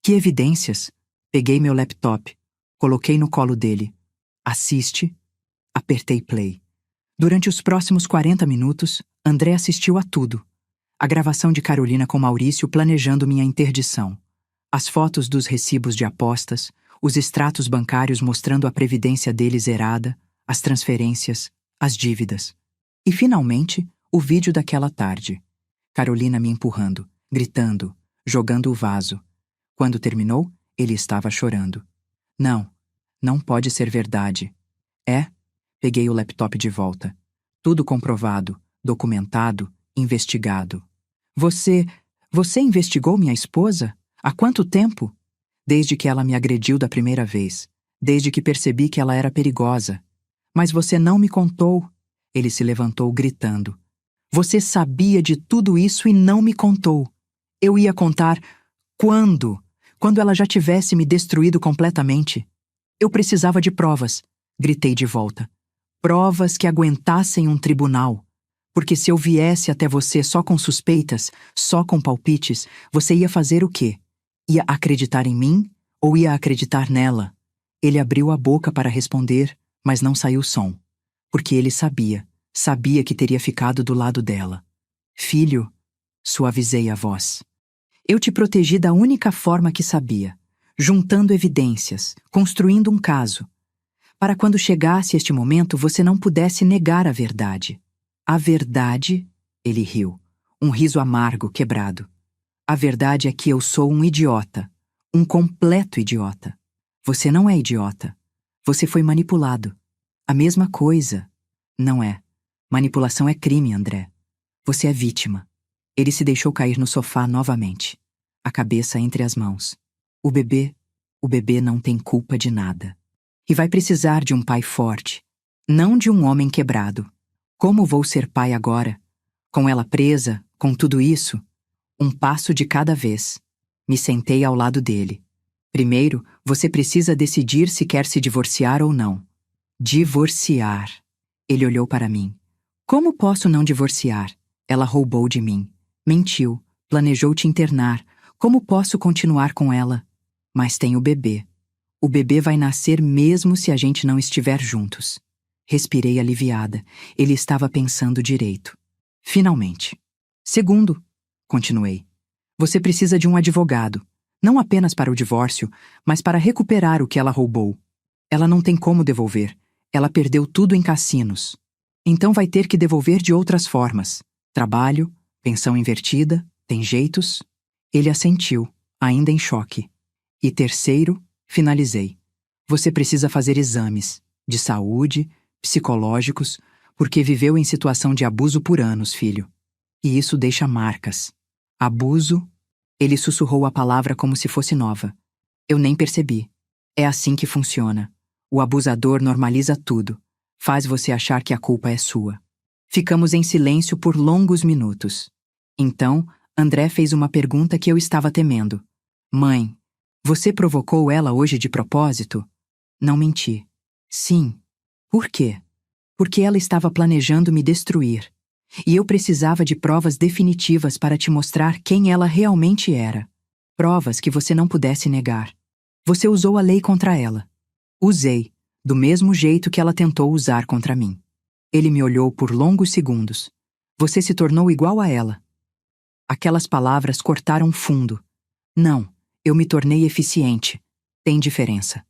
Que evidências? Peguei meu laptop, coloquei no colo dele. Assiste. Apertei play. Durante os próximos 40 minutos, André assistiu a tudo. A gravação de Carolina com Maurício planejando minha interdição. As fotos dos recibos de apostas, os extratos bancários mostrando a previdência dele zerada, as transferências, as dívidas. E, finalmente, o vídeo daquela tarde. Carolina me empurrando, gritando, jogando o vaso. Quando terminou, ele estava chorando. Não pode ser verdade. É? Peguei o laptop de volta. Tudo comprovado, documentado, investigado. Você investigou minha esposa? Há quanto tempo? Desde que ela me agrediu da primeira vez. Desde que percebi que ela era perigosa. Mas você não me contou. Ele se levantou gritando. Você sabia de tudo isso e não me contou. Eu ia contar quando? Quando ela já tivesse me destruído completamente. Eu precisava de provas. Gritei de volta. Provas que aguentassem um tribunal. Porque se eu viesse até você só com suspeitas, só com palpites, você ia fazer o quê? Ia acreditar em mim ou ia acreditar nela? Ele abriu a boca para responder, mas não saiu som. Porque ele sabia que teria ficado do lado dela. Filho, suavizei a voz. Eu te protegi da única forma que sabia, juntando evidências, construindo um caso. Para quando chegasse este momento você não pudesse negar a verdade. A verdade, ele riu, um riso amargo, quebrado. A verdade é que eu sou um idiota, um completo idiota. Você não é idiota. Você foi manipulado. A mesma coisa. Não é. Manipulação é crime, André. Você é vítima. Ele se deixou cair no sofá novamente, a cabeça entre as mãos. O bebê não tem culpa de nada. E vai precisar de um pai forte, não de um homem quebrado. Como vou ser pai agora? Com ela presa, com tudo isso? Um passo de cada vez. Me sentei ao lado dele. Primeiro, você precisa decidir se quer se divorciar ou não. Divorciar. Ele olhou para mim. Como posso não divorciar? Ela roubou de mim. Mentiu. Planejou te internar. Como posso continuar com ela? Mas tem o bebê. O bebê vai nascer mesmo se a gente não estiver juntos. Respirei aliviada. Ele estava pensando direito. Finalmente. Segundo, continuei. Você precisa de um advogado. Não apenas para o divórcio, mas para recuperar o que ela roubou. Ela não tem como devolver. Ela perdeu tudo em cassinos. Então vai ter que devolver de outras formas. Trabalho, pensão invertida, tem jeitos? Ele assentiu, ainda em choque. E terceiro, finalizei. Você precisa fazer exames de saúde, psicológicos, porque viveu em situação de abuso por anos, filho. E isso deixa marcas. Abuso? Ele sussurrou a palavra como se fosse nova. Eu nem percebi. É assim que funciona. O abusador normaliza tudo. Faz você achar que a culpa é sua. Ficamos em silêncio por longos minutos. Então, André fez uma pergunta que eu estava temendo. Mãe, você provocou ela hoje de propósito? Não menti. Sim. Por quê? Porque ela estava planejando me destruir. E eu precisava de provas definitivas para te mostrar quem ela realmente era. Provas que você não pudesse negar. Você usou a lei contra ela. Usei, do mesmo jeito que ela tentou usar contra mim. Ele me olhou por longos segundos. Você se tornou igual a ela. Aquelas palavras cortaram fundo. Não, eu me tornei eficiente. Tem diferença.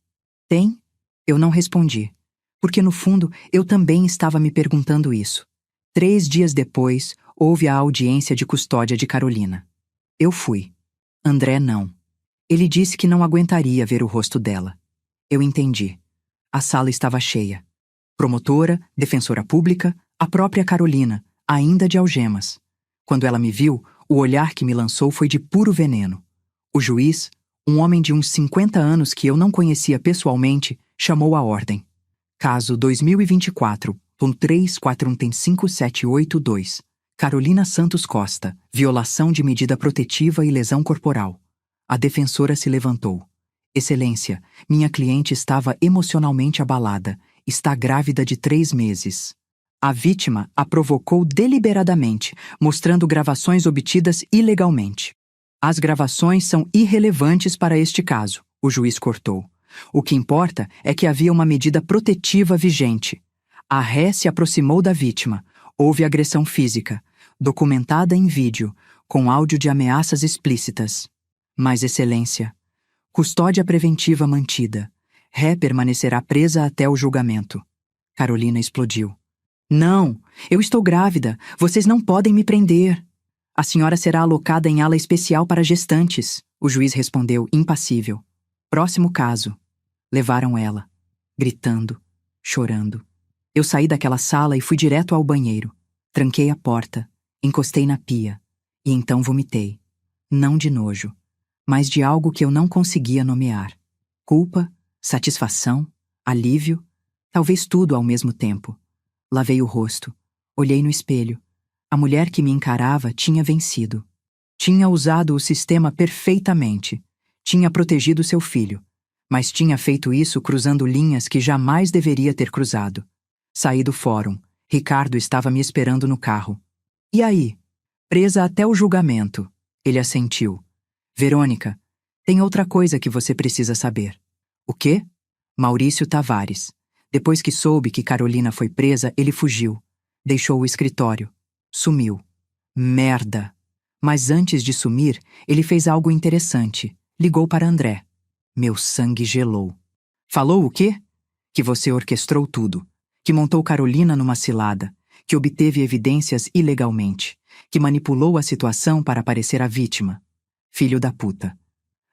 Tem? Eu não respondi. Porque no fundo eu também estava me perguntando isso. 3 dias depois, houve a audiência de custódia de Carolina. Eu fui. André não. Ele disse que não aguentaria ver o rosto dela. Eu entendi. A sala estava cheia. Promotora, defensora pública, a própria Carolina, ainda de algemas. Quando ela me viu, o olhar que me lançou foi de puro veneno. O juiz, um homem de uns 50 anos que eu não conhecia pessoalmente, chamou a ordem. Caso 2024.34157882. Carolina Santos Costa, violação de medida protetiva e lesão corporal. A defensora se levantou. Excelência, minha cliente estava emocionalmente abalada. Está grávida de 3 meses. A vítima a provocou deliberadamente, mostrando gravações obtidas ilegalmente. As gravações são irrelevantes para este caso, o juiz cortou. O que importa é que havia uma medida protetiva vigente. A ré se aproximou da vítima. Houve agressão física, documentada em vídeo, com áudio de ameaças explícitas. Mas, excelência, custódia preventiva mantida. Ré permanecerá presa até o julgamento. Carolina explodiu. Não, eu estou grávida. Vocês não podem me prender. A senhora será alocada em ala especial para gestantes, o juiz respondeu, impassível. Próximo caso. Levaram ela, gritando, chorando. Eu saí daquela sala e fui direto ao banheiro. Tranquei a porta, encostei na pia, e então vomitei. Não de nojo, mas de algo que eu não conseguia nomear. Culpa, satisfação, alívio, talvez tudo ao mesmo tempo. Lavei o rosto, olhei no espelho. A mulher que me encarava tinha vencido. Tinha usado o sistema perfeitamente. Tinha protegido seu filho. Mas tinha feito isso cruzando linhas que jamais deveria ter cruzado. Saí do fórum. Ricardo estava me esperando no carro. E aí? Presa até o julgamento. Ele assentiu. Verônica, tem outra coisa que você precisa saber. O quê? Maurício Tavares. Depois que soube que Carolina foi presa, ele fugiu. Deixou o escritório. Sumiu. Merda! Mas antes de sumir, ele fez algo interessante. Ligou para André. Meu sangue gelou. Falou o quê? Que você orquestrou tudo. Que montou Carolina numa cilada. Que obteve evidências ilegalmente. Que manipulou a situação para parecer a vítima. Filho da puta.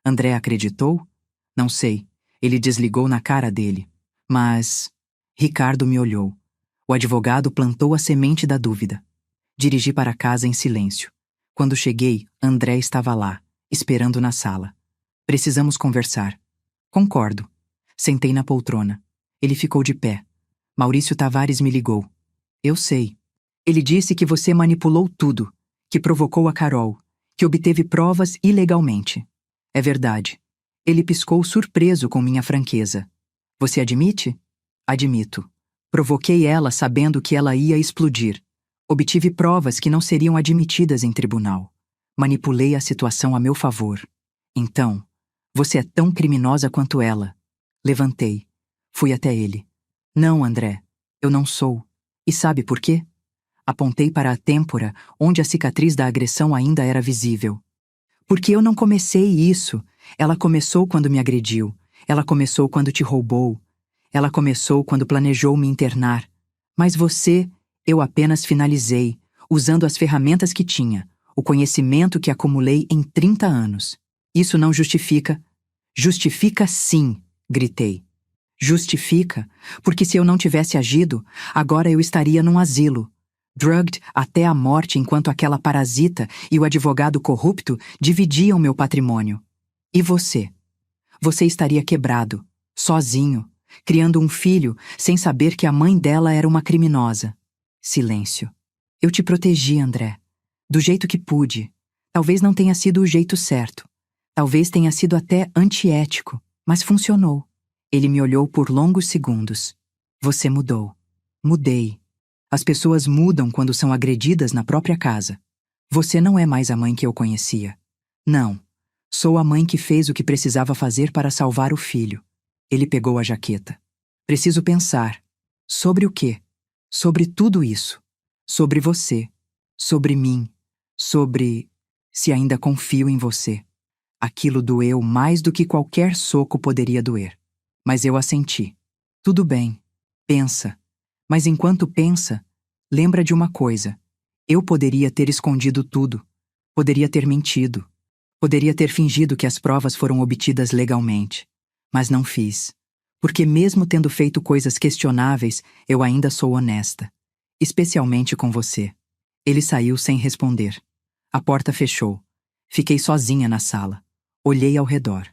André acreditou? Não sei. Ele desligou na cara dele. Mas... Ricardo me olhou. O advogado plantou a semente da dúvida. Dirigi para casa em silêncio. Quando cheguei, André estava lá, esperando na sala. Precisamos conversar. Concordo. Sentei na poltrona. Ele ficou de pé. Maurício Tavares me ligou. Eu sei. Ele disse que você manipulou tudo, que provocou a Carol, que obteve provas ilegalmente. É verdade. Ele piscou surpreso com minha franqueza. Você admite? Admito. Provoquei ela sabendo que ela ia explodir. Obtive provas que não seriam admitidas em tribunal. Manipulei a situação a meu favor. Então, você é tão criminosa quanto ela. Levantei. Fui até ele. Não, André, eu não sou. E sabe por quê? Apontei para a têmpora, onde a cicatriz da agressão ainda era visível. Porque eu não comecei isso. Ela começou quando me agrediu. Ela começou quando te roubou. Ela começou quando planejou me internar. Mas você, eu apenas finalizei, usando as ferramentas que tinha, o conhecimento que acumulei em 30 anos. Isso não justifica. Justifica sim, gritei. Justifica, porque se eu não tivesse agido, agora eu estaria num asilo. Drugged até a morte enquanto aquela parasita e o advogado corrupto dividiam meu patrimônio. E você? Você estaria quebrado, sozinho, criando um filho sem saber que a mãe dela era uma criminosa. Silêncio. Eu te protegi, André. Do jeito que pude. Talvez não tenha sido o jeito certo. Talvez tenha sido até antiético, mas funcionou. Ele me olhou por longos segundos. Você mudou. Mudei. As pessoas mudam quando são agredidas na própria casa. Você não é mais a mãe que eu conhecia. Não. Sou a mãe que fez o que precisava fazer para salvar o filho. Ele pegou a jaqueta. Preciso pensar. Sobre o quê? Sobre tudo isso. Sobre você. Sobre mim. Sobre... se ainda confio em você. Aquilo doeu mais do que qualquer soco poderia doer. Mas eu assenti. Tudo bem. Pensa. Mas enquanto pensa, lembra de uma coisa. Eu poderia ter escondido tudo. Poderia ter mentido. Poderia ter fingido que as provas foram obtidas legalmente. Mas não fiz. Porque mesmo tendo feito coisas questionáveis, eu ainda sou honesta. Especialmente com você. Ele saiu sem responder. A porta fechou. Fiquei sozinha na sala. Olhei ao redor.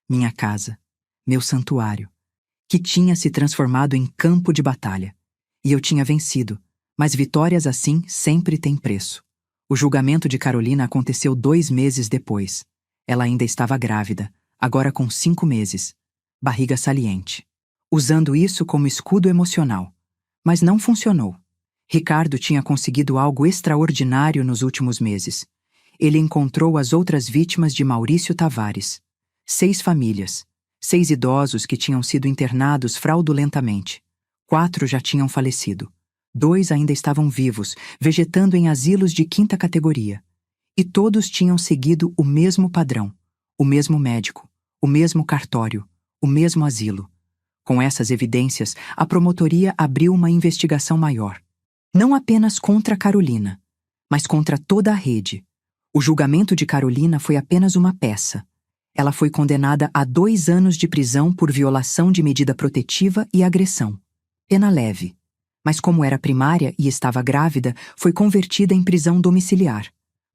Minha casa, meu santuário, que tinha se transformado em campo de batalha. E eu tinha vencido, mas vitórias assim sempre têm preço. O julgamento de Carolina aconteceu 2 meses depois. Ela ainda estava grávida, agora com 5 meses. Barriga saliente. Usando isso como escudo emocional. Mas não funcionou. Ricardo tinha conseguido algo extraordinário nos últimos meses. Ele encontrou as outras vítimas de Maurício Tavares. 6 famílias. 6 idosos que tinham sido internados fraudulentamente. 4 já tinham falecido. 2 ainda estavam vivos, vegetando em asilos de 5ª categoria. E todos tinham seguido o mesmo padrão, o mesmo médico, o mesmo cartório, o mesmo asilo. Com essas evidências, a promotoria abriu uma investigação maior. Não apenas contra Carolina, mas contra toda a rede. O julgamento de Carolina foi apenas uma peça. Ela foi condenada a 2 anos de prisão por violação de medida protetiva e agressão. Pena leve. Mas como era primária e estava grávida, foi convertida em prisão domiciliar.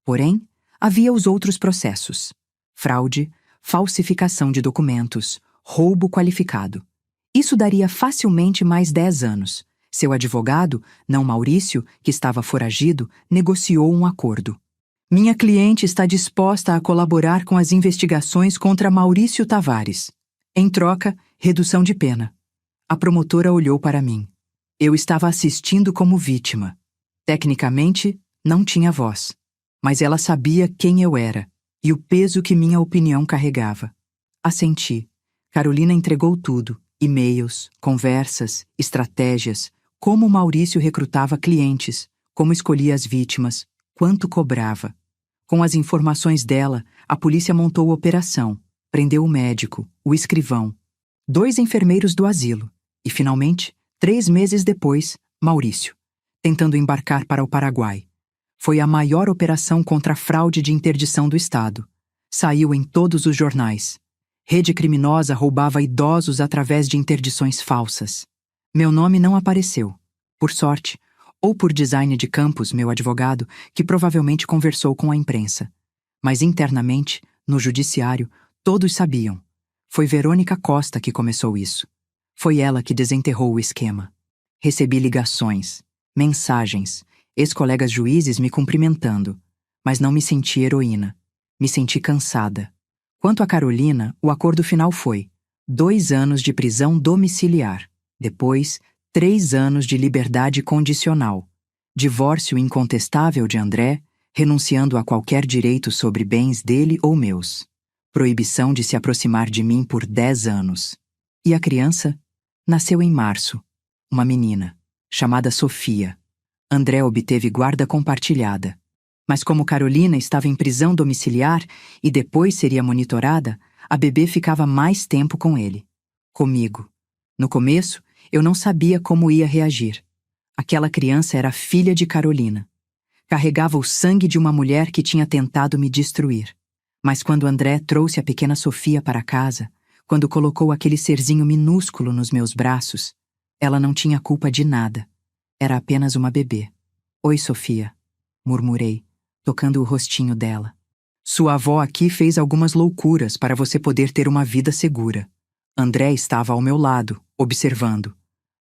Porém, havia os outros processos: fraude, falsificação de documentos, roubo qualificado. Isso daria facilmente mais 10 anos. Seu advogado, não Maurício, que estava foragido, negociou um acordo. Minha cliente está disposta a colaborar com as investigações contra Maurício Tavares. Em troca, redução de pena. A promotora olhou para mim. Eu estava assistindo como vítima. Tecnicamente, não tinha voz. Mas ela sabia quem eu era e o peso que minha opinião carregava. Assenti. Carolina entregou tudo: e-mails, conversas, estratégias, como Maurício recrutava clientes, como escolhia as vítimas, quanto cobrava. Com as informações dela, a polícia montou a operação, prendeu o médico, o escrivão, 2 enfermeiros do asilo e, finalmente, 3 meses depois, Maurício, tentando embarcar para o Paraguai. Foi a maior operação contra a fraude de interdição do Estado. Saiu em todos os jornais. Rede criminosa roubava idosos através de interdições falsas. Meu nome não apareceu. Por sorte, ou por design de Campos, meu advogado, que provavelmente conversou com a imprensa. Mas internamente, no judiciário, todos sabiam. Foi Verônica Costa que começou isso. Foi ela que desenterrou o esquema. Recebi ligações, mensagens, ex-colegas juízes me cumprimentando, mas não me senti heroína. Me senti cansada. Quanto a Carolina, o acordo final foi 2 anos de prisão domiciliar. Depois, 3 anos de liberdade condicional. Divórcio incontestável de André, renunciando a qualquer direito sobre bens dele ou meus. Proibição de se aproximar de mim por 10 anos. E a criança? Nasceu em março. Uma menina, chamada Sofia. André obteve guarda compartilhada. Mas como Carolina estava em prisão domiciliar e depois seria monitorada, a bebê ficava mais tempo com ele. Comigo. No começo, eu não sabia como ia reagir. Aquela criança era filha de Carolina. Carregava o sangue de uma mulher que tinha tentado me destruir. Mas quando André trouxe a pequena Sofia para casa, quando colocou aquele serzinho minúsculo nos meus braços, ela não tinha culpa de nada. Era apenas uma bebê. Oi, Sofia, murmurei, tocando o rostinho dela. Sua avó aqui fez algumas loucuras para você poder ter uma vida segura. André estava ao meu lado, observando.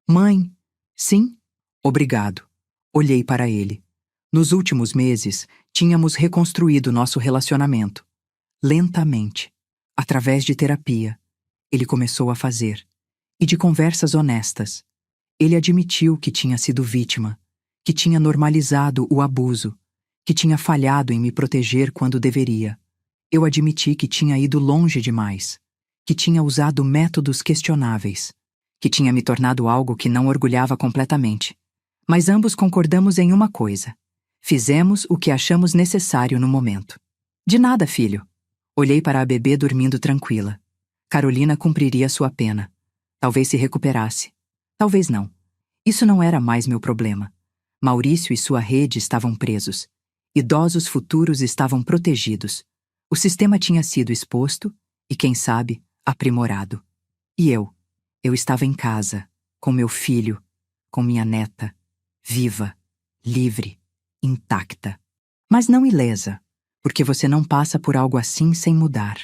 Mãe? Sim? Obrigado. Olhei para ele. Nos últimos meses, tínhamos reconstruído nosso relacionamento. Lentamente. Através de terapia. Ele começou a fazer. E de conversas honestas. Ele admitiu que tinha sido vítima, que tinha normalizado o abuso, que tinha falhado em me proteger quando deveria. Eu admiti que tinha ido longe demais, que tinha usado métodos questionáveis, que tinha me tornado algo que não orgulhava completamente. Mas ambos concordamos em uma coisa. Fizemos o que achamos necessário no momento. De nada, filho. Olhei para a bebê dormindo tranquila. Carolina cumpriria sua pena. Talvez se recuperasse. Talvez não. Isso não era mais meu problema. Maurício e sua rede estavam presos. Idosos futuros estavam protegidos. O sistema tinha sido exposto e, quem sabe, aprimorado. E eu estava em casa, com meu filho, com minha neta, viva, livre, intacta. Mas não ilesa, porque você não passa por algo assim sem mudar.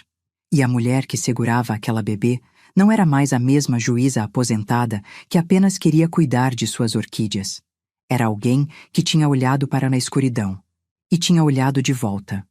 E a mulher que segurava aquela bebê não era mais a mesma juíza aposentada que apenas queria cuidar de suas orquídeas. Era alguém que tinha olhado para na escuridão e tinha olhado de volta.